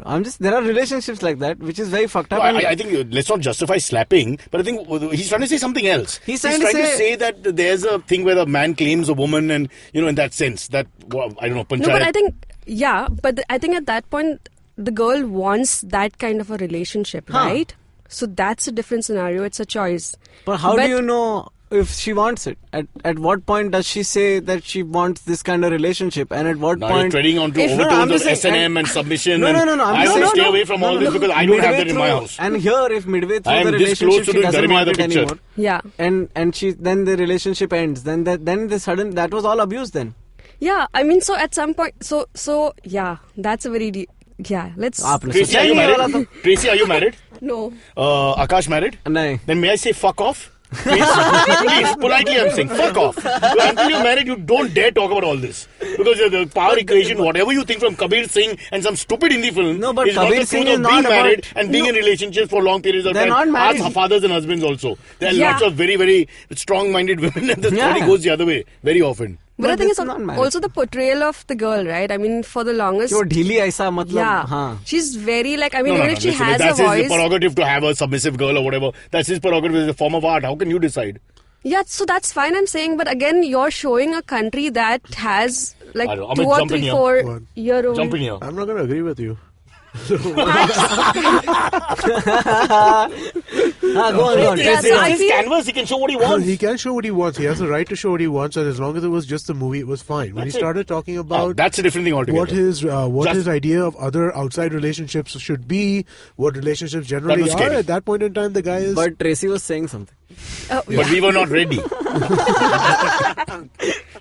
I'm just... There are relationships like that, which is very fucked up. No, I think let's not justify slapping, but I think he's trying to say something else. He's trying to say that there's a thing where a man claims a woman and, you know, in that sense, that, I don't know, panchayat. No, but I think, but I think at that point, the girl wants that kind of a relationship, right? So that's a different scenario. It's a choice. But how do you know if she wants it? At what point does she say that she wants this kind of relationship? And at what point... You're treading on to overtones of S&M and submission. No. I want to stay away from all this because I don't have that in my house. And here, if midway through the relationship she doesn't want it anymore, and she then the relationship ends, then the sudden that was all abuse then. Yeah, I mean, so at some point, so yeah, that's a very deep. Yeah, let's... Tracy, are you married? Tracy, are you married? No. Akash married? No. Then may I say fuck off? Please, politely I'm saying, fuck off. Until you're married, you don't dare talk about all this. Because the power equation, whatever you think from Kabir Singh and some stupid Hindi film, but is Kabir not the Singh truth is of being not married about, and being in relationships for long periods of time. Not married. Ask fathers and husbands also. There are lots of very, very strong-minded women and the story goes the other way very often. But I think it's also the portrayal of the girl, right? I mean, for the longest... She's very like... I mean, even if she has a voice... That's his prerogative to have a submissive girl or whatever. That's his prerogative. It's a form of art. How can you decide? Yeah, so that's fine, I'm saying. But again, you're showing a country that has like 2 or 3, 4 year old... Jump in here. I'm not going to agree with you. Go on. It's his canvas. He can show what he wants. He can show what he wants. He has the right to show what he wants, and as long as it was just a movie, it was fine. When he started talking about that's a different thing altogether. What his idea of other outside relationships should be, what relationships generally are, at that point in time, the guy is... But Tracy was saying something. But we were not ready.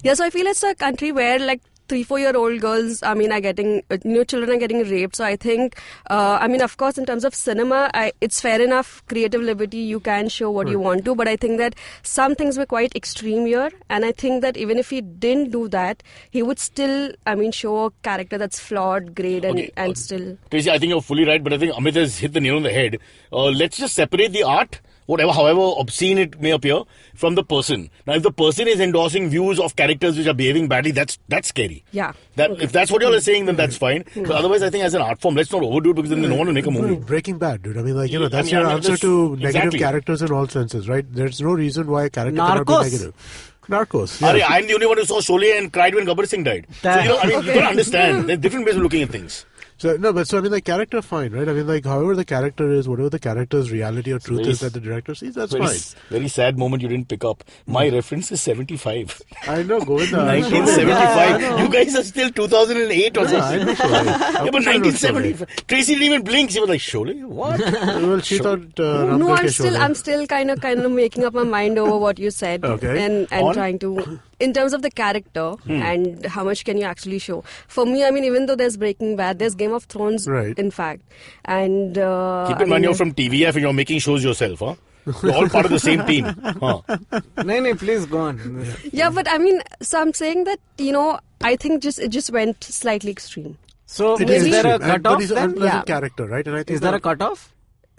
Yeah, so I feel it's a country where like 3-4 year old girls, I mean, are getting, children are getting raped. So I think, I mean, of course, in terms of cinema, it's fair enough, creative liberty, you can show what you want to. But I think that some things were quite extreme here. And I think that even if he didn't do that, he would still, I mean, show a character that's flawed, great, and still... Tracy, I think you're fully right, but I think Amit has hit the nail on the head. Let's just separate the art, however obscene it may appear, from the person. Now, if the person is endorsing views of characters which are behaving badly, that's scary. Yeah. If that's what you all are saying, then that's fine. But otherwise, I think as an art form, let's not overdo it because then no one will make a movie. Breaking Bad, dude. I mean, like, that's your answer to negative characters in all senses, right? There's no reason why a character cannot be negative. Narcos. Yeah. I'm the only one who saw Sholay and cried when Kabir Singh died. So, I mean, you don't understand. There's different ways of looking at things. So I mean, like, character, fine, right? I mean, like, however the character is, whatever the character's reality or truth is that the director sees, that's fine. Very sad moment you didn't pick up. My reference is 75. I know, Govinda. 1975. You guys are still 2008 or something. I know, but 1975. Tracy didn't even blink. She was like, Sholay? What? Well, she thought... no, I'm still kind of making up my mind over what you said. Okay. And trying to... In terms of the character and how much can you actually show. For me, I mean, even though there's Breaking Bad, there's Game of Thrones, in fact. And keep in mind you're from TVF and you're making shows yourself, huh? You're all part of the same team. Huh? No, please go on. Yeah, but I mean, so I'm saying that, I think it just went slightly extreme. So is there a cutoff then? Unpleasant character, right? And I think is there a cutoff?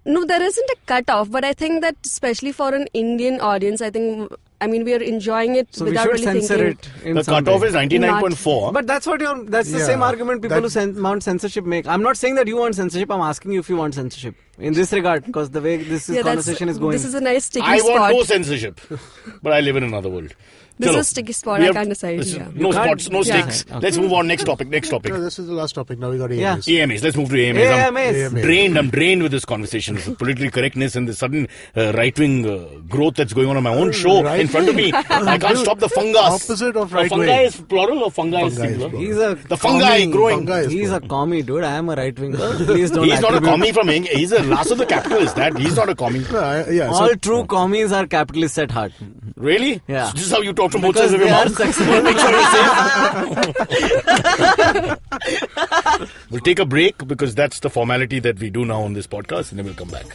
No, there isn't a cutoff, but I think that especially for an Indian audience, we are enjoying it So we without should really censor thinking. it in The some cutoff way. is 99.4. But that's the same argument people who mount censorship make. I'm not saying that you want censorship. I'm asking you if you want censorship in this regard, because the way conversation is going. This is a nice sticky I spot. want no censorship, but I live in another world. This Chalo. is a sticky spot. We I have- can't decide. this is- Yeah. No spots, no Yeah. sticks. Okay. Let's move on. Next topic. No, this is the last topic. Now we got Yeah. AMAs. AMAs. Let's move to AMAs. AMAs. I'm drained with this conversation. This political correctness and the sudden right-wing growth that's going on my own show Right. in front of me. I can't stop the fungus. Opposite of right-wing. Fungi is plural or fungi is Fungi is singular? plural. The fungi growing. Fungi is He's a growing. commie, dude. I am a right winger. Please don't. He's not a attribute- commie from England. He's the last of the capitalists. He's not a commie. Yeah, All true commies are capitalists at heart. Really? Yeah. So this is how you talk from both Because sides of your they are mouth. successful. Make sure you're safe. We'll take a break because that's the formality that we do now on this podcast, and then we'll come back.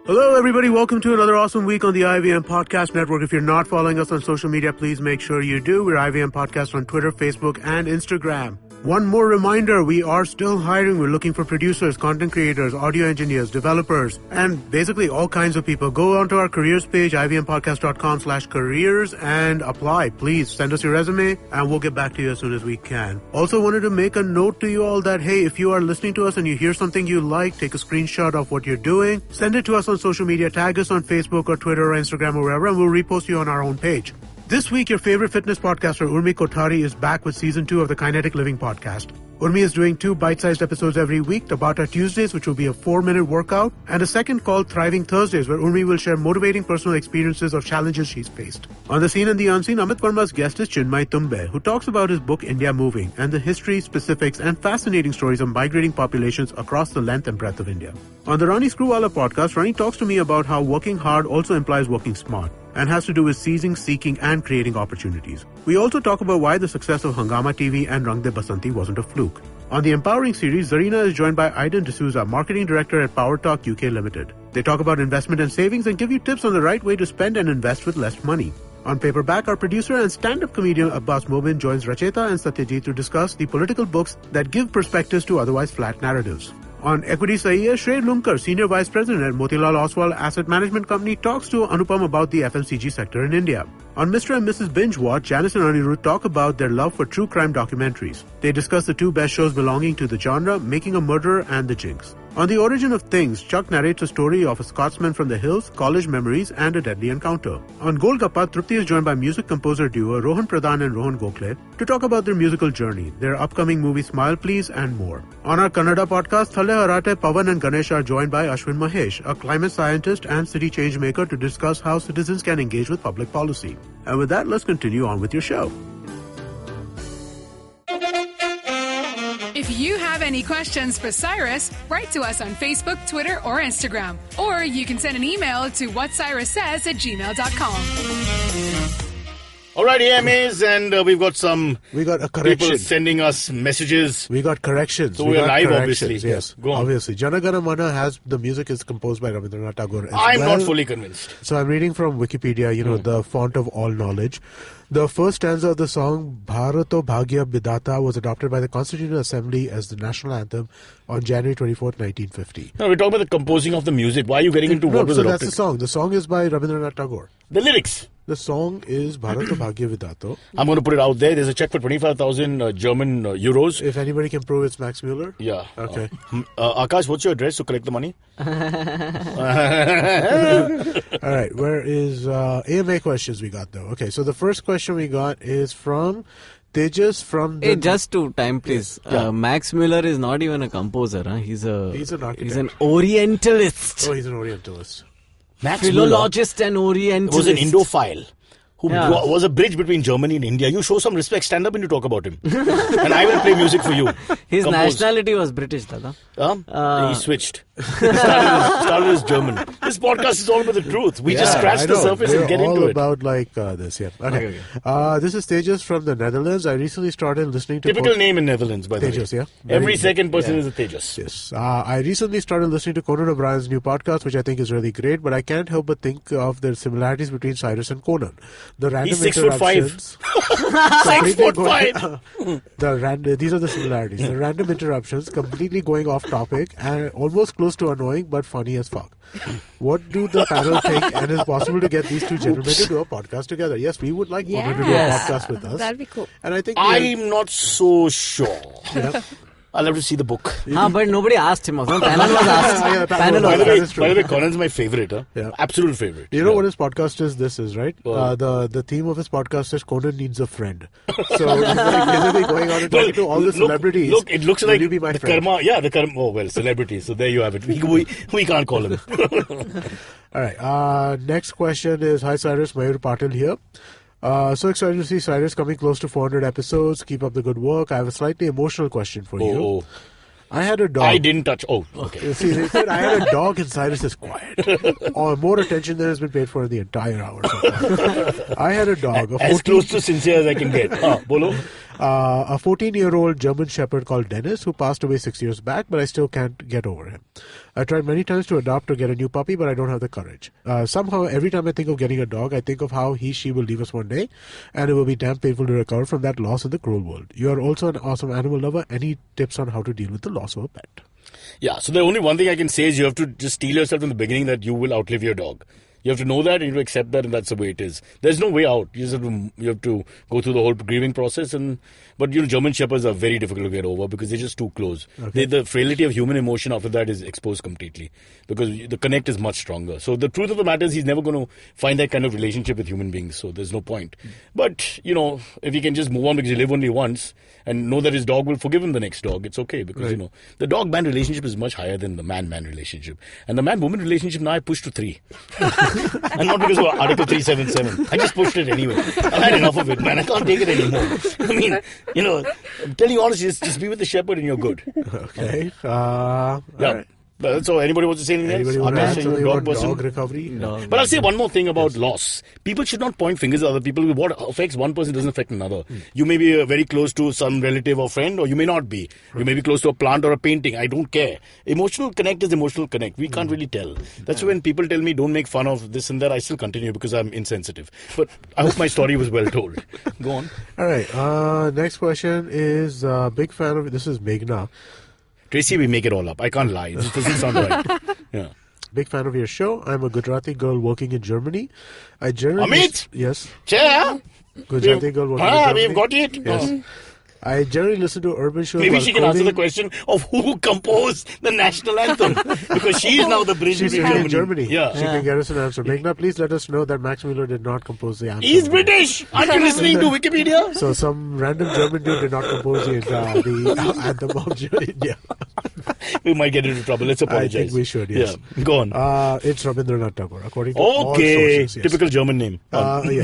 Hello, everybody. Welcome to another awesome week on the IVM Podcast Network. If you're not following us on social media, please make sure you do. We're IVM Podcast on Twitter, Facebook, and Instagram. One more reminder, we are still hiring. We're looking for producers, content creators, audio engineers, developers, and basically all kinds of people. Go onto our careers page, ivmpodcast.com/careers, and apply. Please send us your resume, and we'll get back to you as soon as we can. Also wanted to make a note to you all that, hey, if you are listening to us and you hear something you like, take a screenshot of what you're doing, send it to us on social media, tag us on Facebook or Twitter or Instagram or wherever, and we'll repost you on our own page. This week, your favorite fitness podcaster, Urmi Kothari, is back with Season 2 of the Kinetic Living podcast. Urmi is doing 2 bite-sized episodes every week, Tabata Tuesdays, which will be a 4-minute workout, and a second called Thriving Thursdays, where Urmi will share motivating personal experiences or challenges she's faced. On The Scene and the Unseen, Amit Verma's guest is Chinmay Tumbe, who talks about his book India Moving and the history, specifics, and fascinating stories of migrating populations across the length and breadth of India. On the Rani Screwwala podcast, Rani talks to me about how working hard also implies working smart, and has to do with seizing, seeking, and creating opportunities. We also talk about why the success of Hangama TV and Rang De Basanti wasn't a fluke. On the Empowering series, Zarina is joined by Dsouza, Marketing Director at Power Talk UK Limited. They talk about investment and savings and give you tips on the right way to spend and invest with less money. On Paperback, our producer and stand-up comedian Abbas Mobin joins Racheta and Satyajit to discuss the political books that give perspectives to otherwise flat narratives. On Equity Sahiya, Shrey Lunkar, Senior Vice President at Motilal Oswal Asset Management Company, talks to Anupam about the FMCG sector in India. On Mr. and Mrs. Binge Watch, Janice and Anirudh talk about their love for true crime documentaries. They discuss the 2 best shows belonging to the genre, Making a Murderer and The Jinx. On The Origin of Things, Chuck narrates a story of a Scotsman from the hills, college memories, and a deadly encounter. On Golgappa, Trupti is joined by music composer duo Rohan Pradhan and Rohan Gokhale to talk about their musical journey, their upcoming movie Smile Please, and more. On our Kannada podcast, Thale Harate, Pavan and Ganesh are joined by Ashwin Mahesh, a climate scientist and city change maker, to discuss how citizens can engage with public policy. And with that, let's continue on with your show. If you have any questions for Cyrus, write to us on Facebook, Twitter, or Instagram. Or you can send an email to whatcyrussays@gmail.com. All right, AMAs, and we've got some We got a correction. people sending us messages. We got corrections. So we we're got live, corrections, obviously. Yes, Go on. obviously. Jana Gana Mana has the music is composed by Rabindranath Tagore. As I'm well. not fully convinced. So I'm reading from Wikipedia, the font of all knowledge. The first stanza of the song Bharato Bhagya Bidata was adopted by the Constitutional Assembly as the national anthem on January 24th, 1950. No, we're talking about the composing of the music. Why are you getting into what was so adopted? that's the song. The song is by Rabindranath Tagore. The lyrics. The song is Bharato Bhagya Vidato. I'm going to put it out there. There's a check for 25,000 German euros. If anybody can prove it's Max Mueller. Yeah. Okay. Akash, what's your address to collect the money? All right. Where is AMA questions we got though? Okay. So the first question we got is from Tejas from the... Hey, just to time, please. Yeah. Max Mueller is not even a composer. Huh? He's an architect. He's an Orientalist. Oh, he's an Orientalist. Max Philologist and Orientalist. was an Indophile who Yeah. was a bridge between Germany and India. You show some respect. Stand up and you talk about him. And I will play music for you. His Compose. nationality was British, Dada. He switched. Started as German. This podcast is all about the truth. We just scratch I the know. surface We're and get all into it. about this, yeah. Okay. This is Tejas from the Netherlands. I recently started listening to... Typical name in Netherlands, by the Tejas, way. yeah. Every Very- second person yeah. is a Tejas. Yes. I recently started listening to Conan O'Brien's new podcast, which I think is really great, but I can't help but think of the similarities between Cyrus and Conan. The random He's 6'5". interruptions. 6'5". These are the similarities. The random interruptions, completely going off topic and almost close to annoying, but funny as fuck. What do the panel think? And is it possible to get these two gentlemen to do a podcast together? Yes, we would like Mona to do a podcast with us. That'd be cool. And I think I'm not so sure. Yeah. I'll have to see the book. But nobody asked him. No, panel was asked. Panel By was the way, Conan's my favorite. Huh? Yeah. Absolute favorite. You know what his podcast is? This is, right? Wow. The theme of his podcast is Conan needs a friend. So he's like basically going out and talking to all the celebrities. Look, it looks like you be my the friend? karma. Yeah, the karma. Oh, well, celebrities. So there you have it. We can't call him. All right. Next question is, hi Cyrus, Mayur Patil here. So excited to see Cyrus coming close to 400 episodes. Keep up the good work. I have a slightly emotional question for you. Oh. I had a dog. I didn't touch. Oh, okay. See, they said I had a dog and Cyrus is quiet. More attention than has been paid for in the entire hour so far. I had a dog. As close to sincere as I can get. Bolo. A 14-year-old German Shepherd called Dennis, who passed away 6 years back, but I still can't get over him. I tried many times to adopt or get a new puppy, but I don't have the courage. Somehow, every time I think of getting a dog, I think of how she will leave us one day, and it will be damn painful to recover from that loss in the cruel world. You are also an awesome animal lover. Any tips on how to deal with the loss of a pet? Yeah, so the only one thing I can say is you have to just steel yourself in the beginning that you will outlive your dog. You have to know that and you have to accept that, and that's the way it is. There's no way out. You have to go through the whole grieving process. But German Shepherds are very difficult to get over because they're just too close. Okay. The frailty of human emotion after that is exposed completely because the connect is much stronger. So the truth of the matter is he's never going to find that kind of relationship with human beings. So there's no point. But, if he can just move on because he live only once and know that his dog will forgive him the next dog, it's okay. Because, the dog-man relationship is much higher than the man-man relationship. And the man-woman relationship now I push to 3. And not because of Article 377. I just pushed it anyway. I've had enough of it, man. I can't take it anymore. I mean, I'm telling you honestly, just be with the shepherd and you're good. Okay. Yeah. Right. So anybody wants to say anything else? Want to add something about person? dog recovery? No. But I'll say one more thing about loss. People should not point fingers at other people. What affects one person doesn't affect another. You may be very close to some relative or friend, or you may not be. You may be close to a plant or a painting. I don't care. Emotional connect is emotional connect. We can't really tell. That's when people tell me don't make fun of this and that. I still continue because I'm insensitive. But I hope my story was well told. Go on. All right. Next question is big fan of this is Meghna. Tracy, we make it all up. I can't lie. This doesn't sound right. Yeah. Big fan of your show. I'm a Gujarati girl working in Germany. I generally Amit? Yes. Chair? Gujarati girl working in Germany. We've got it. Yes. I generally listen to urban shows. Maybe she can answer the question of who composed the national anthem because she is now the bridge between Germany. Yeah. She can get us an answer. Meghna, please let us know that Max Mueller did not compose the anthem. He's British. Aren't you listening to Wikipedia? So some random German dude did not compose the anthem of India. We might get into trouble. Let's apologize. I think we should, yes. Yeah. Go on. It's Rabindranath Tagore, according to all sources. Yes. Typical German name. Yeah.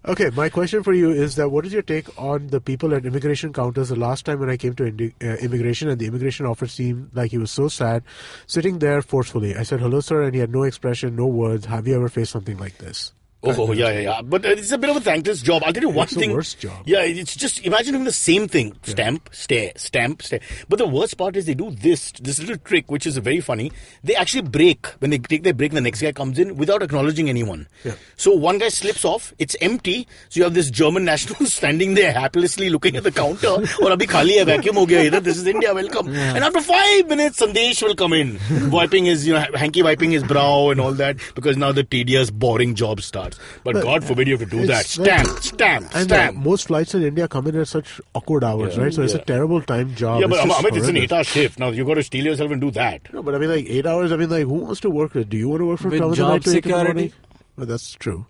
Okay, my question for you is that what is your take on the people at immigration counters? The last time when I came to immigration and the immigration officer seemed like he was so sad, sitting there forcefully. I said, hello, sir, and he had no expression, no words. Have you ever faced something like this? Oh, yeah. But it's a bit of a thankless job. I'll tell you one thing. It's the worst job. Yeah, it's just, imagine doing the same thing. Stamp, stare, stamp, stare. But the worst part is they do this little trick, which is very funny. They actually break. When they take their break, the next guy comes in without acknowledging anyone. Yeah. So one guy slips off. It's empty. So you have this German national standing there happilessly looking at the counter. Or abhi khali hai, vacuum ho gaya idhar. This is India, welcome. Yeah. And after 5 minutes, Sandesh will come in. Wiping his, hanky wiping his brow and all that. Because now the tedious, boring job starts. But God forbid you have to do that. Stamp. Most flights in India come in at such awkward hours, right? So it's a terrible time job. Yeah, but Amit, it's an 8-hour shift. Now you got to steal yourself and do that. No, but 8 hours. who wants to work with? Do you want to work from with job security? Well, that's true.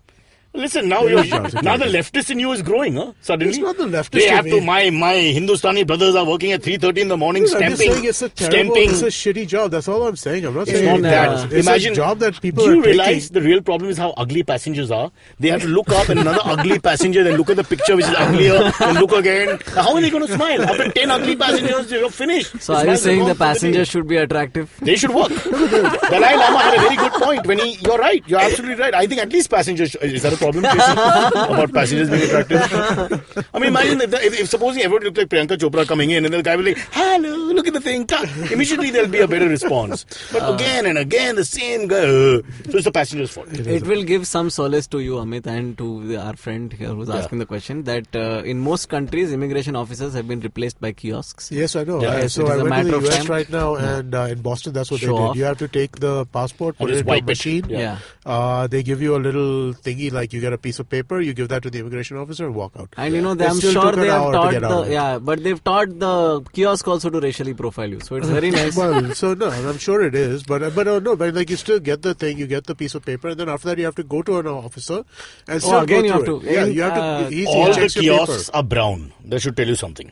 Listen, now the leftist in you is growing, huh? Suddenly, it's not the leftist. They have to. My Hindustani brothers are working at 3:30 in the morning, stamping. I'm just saying it's a terrible, it's a shitty job. That's all I'm saying. I'm not saying that. It's a job that people. Do you realize the real problem is how ugly passengers are? They have to look up and another ugly passenger, then look at the picture which is uglier, then look again. How are they going to smile after 10 ugly passengers? You're finished. So are you saying the passengers should be attractive? They should work. Dalai Lama had a very good point when you're right. You're absolutely right. I think at least passengers. Is that a problem, Tracy, about passengers being attractive? I mean, imagine if supposing everyone looked like Priyanka Chopra coming in and then the guy will be like, hello, look at the thing. Immediately there'll be a better response. But again and again, the same guy. So it's the passenger's fault. It will give some solace to you, Amit, and to our friend here who's asking the question that in most countries, immigration officers have been replaced by kiosks. Yes, I know. Yeah, So I went to the US right now, and in Boston, that's what they did. You have to take the passport, put it in a machine. They give you a little thingy, like you get a piece of paper, you give that to the immigration officer and walk out. And I'm sure they have taught but they've taught the kiosk also to racially profile you. So it's very nice. Well, so no, I'm sure it is, but like you still get the thing, you get the piece of paper, and then after that you have to go to an officer and still again go you have through to. it. Yeah, you have to. All the kiosks are brown. That should tell you something.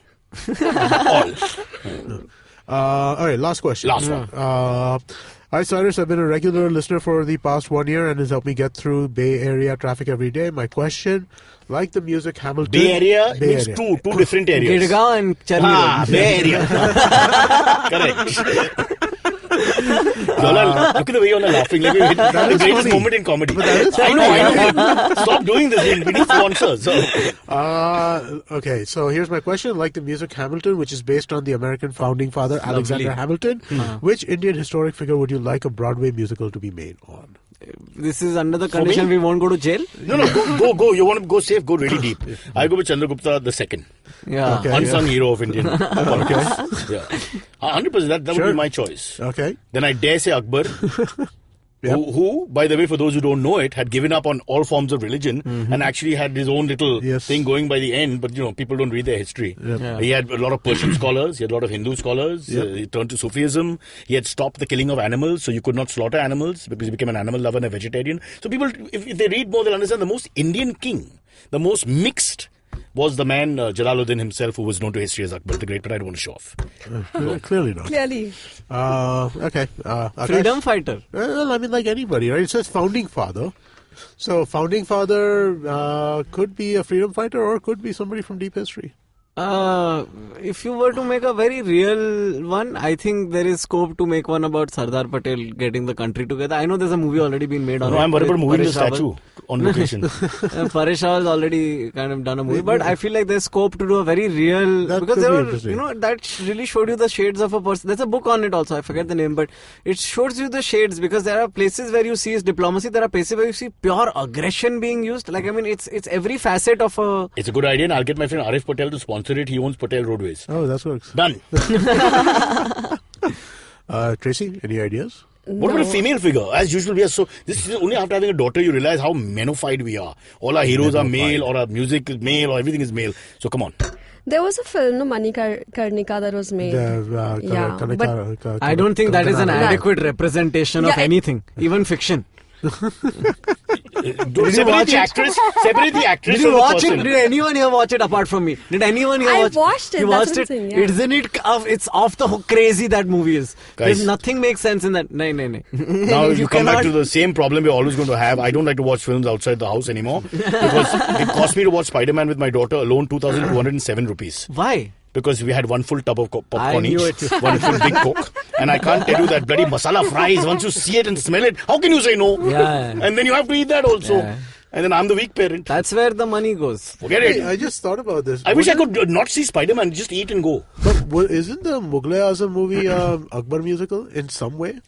All. All right, last question. Last one. Hi Cyrus, I've been a regular listener for the past 1 year and has helped me get through Bay Area traffic every day. My question, like the music Hamilton... Bay Area means two different areas. Gurgaon and Chandigarh. Bay Area. Correct. Look at the way you're laughing. Like we hit the greatest moment in comedy. I know. Stop doing this. We need sponsors. So. Okay, so here's my question. Like the music Hamilton, which is based on the American founding father, Alexander Hamilton, which Indian historic figure would you like a Broadway musical to be made on? This is under the condition we won't go to jail? No, go. You want to go safe, go really deep. I go with Chandragupta II. Yeah. Okay, unsung hero of Indian politics. Yeah. 100%, that would be my choice. Okay. Then I dare say Akbar, who, by the way, for those who don't know it, had given up on all forms of religion and actually had his own little thing going by the end. But, people don't read their history. He had a lot of Persian scholars. He had a lot of Hindu scholars. He turned to Sufism. He had stopped the killing of animals, so you could not slaughter animals because he became an animal lover and a vegetarian. So people, if they read more, they'll understand the most Indian king, the most mixed, was the man Jalaluddin himself, who was known to history as Akbar the Great, but I don't want to show off. Clearly not. Clearly. Okay. Freedom fighter. Well, I mean, like anybody, right? It says founding father. So founding father could be a freedom fighter or could be somebody from deep history. If you were to make a very real one, I think there is scope to make one about Sardar Patel getting the country together. I know there's a movie already been made on it. I'm worried about moving the statue on location. Paresh Rawal has already kind of done a movie, but I feel like there's scope to do a very real, because there were, that really showed you the shades of a person. There's a book on it also, I forget the name, but it shows you the shades, because there are places where you see is diplomacy, there are places where you see pure aggression being used. Like, I mean, it's every facet of a... It's a good idea, and I'll get my friend Arif Patel to sponsor it. He owns Patel Roadways. Oh, that works. Done. Tracy, any ideas? What about a female figure? As usual, we are so... This is only after having a daughter you realize how menified we are. All our heroes are male, or our music is male, or everything is male. So come on. There was a film, Mani Karnika, that was made. But I don't think that is an adequate representation of anything, even fiction. Separate the actress. Did you watch it? Did anyone here watch it apart from me? Did anyone here watch it? I watched it. You watched it? Isn't it? It's off the hook crazy, that movie is. There's nothing makes sense in that. No. Now you come back to the same problem we're always going to have. I don't like to watch films outside the house anymore because it cost me to watch Spider-Man with my daughter alone 2,207 rupees. Why? Because we had one full tub of popcorn each, one full big Coke. And I can't tell you that bloody masala fries, once you see it and smell it, how can you say no? Yeah. And then you have to eat that also. Yeah. And then I'm the weak parent. That's where the money goes. Forget it. I just thought about this. I wish I could not see Spider-Man, just eat and go. But isn't the Mughal-e-Azam movie Akbar musical in some way?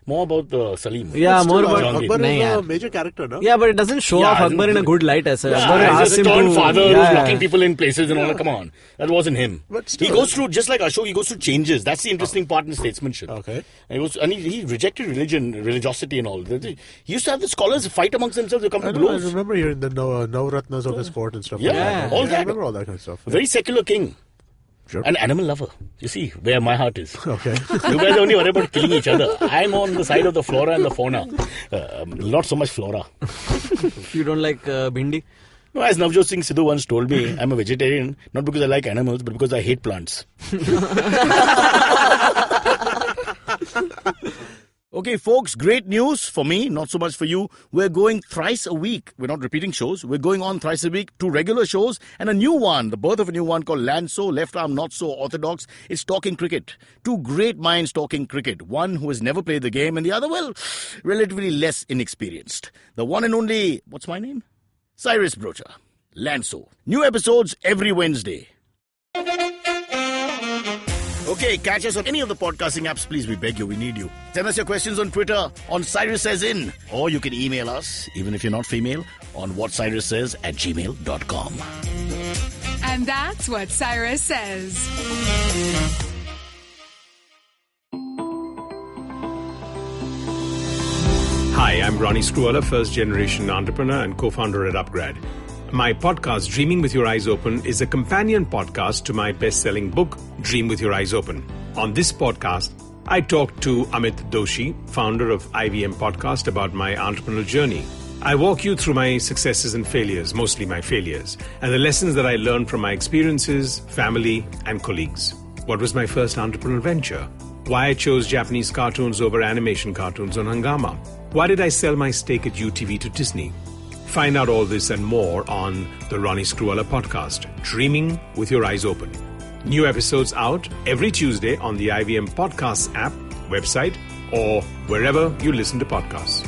More about Salim. Yeah, more about Akbar is a major character, no? Yeah, but it doesn't show off Akbar in a good light as such. He's a stern father who's locking people in places and all that. Come on. That wasn't him. But still, he goes through, just like Ashok, he goes through changes. That's the interesting part in statesmanship. Okay. And he rejected religiosity and all. He used to have the scholars fight amongst themselves. They come to blows. I remember hearing the Navratnas of his court and stuff. Yeah, all that. I remember all that kind of stuff. A very secular king. Sure. An animal lover. You see where my heart is. Okay. You guys only worry about killing each other. I'm on the side of the flora and the fauna. Not so much flora. You don't like bhindi? No, as Navjot Singh Sidhu once told me, I'm a vegetarian, not because I like animals, but because I hate plants. Okay, folks, great news for me, not so much for you. We're going thrice a week. We're not repeating shows. We're going on thrice a week, 2 regular shows and a new one, the birth of a new one called Land So, Left Arm Not So Orthodox. It's talking cricket. 2 great minds talking cricket. One who has never played the game and the other, well, relatively less inexperienced. The one and only, what's my name? Cyrus Brocha, Lanso. New episodes every Wednesday. Okay, catch us on any of the podcasting apps. Please, we beg you, we need you. Send us your questions on Twitter on Cyrus Says In. Or you can email us, even if you're not female, on whatcyrussays@gmail.com. And that's what Cyrus says. Hi, I'm Ronnie Screwala, first-generation entrepreneur and co-founder at Upgrad. My podcast, Dreaming with Your Eyes Open, is a companion podcast to my best-selling book, Dream with Your Eyes Open. On this podcast, I talk to Amit Doshi, founder of IVM Podcast, about my entrepreneurial journey. I walk you through my successes and failures, mostly my failures, and the lessons that I learned from my experiences, family, and colleagues. What was my first entrepreneurial venture? Why I chose Japanese cartoons over animation cartoons on Hangama? Why did I sell my stake at UTV to Disney? Find out all this and more on the Ronnie Screwala podcast, Dreaming with Your Eyes Open. New episodes out every Tuesday on the IVM Podcasts app, website, or wherever you listen to podcasts.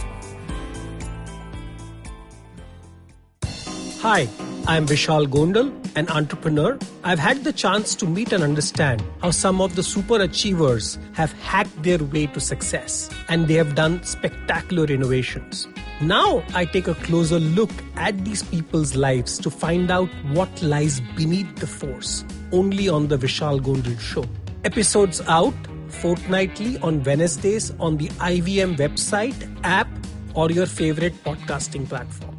Hi, I'm Vishal Gondal, an entrepreneur. I've had the chance to meet and understand how some of the super achievers have hacked their way to success, and they have done spectacular innovations. Now I take a closer look at these people's lives to find out what lies beneath the force, only on the Vishal Gondal Show. Episodes out fortnightly on Wednesdays on the IVM website, app, or your favorite podcasting platform.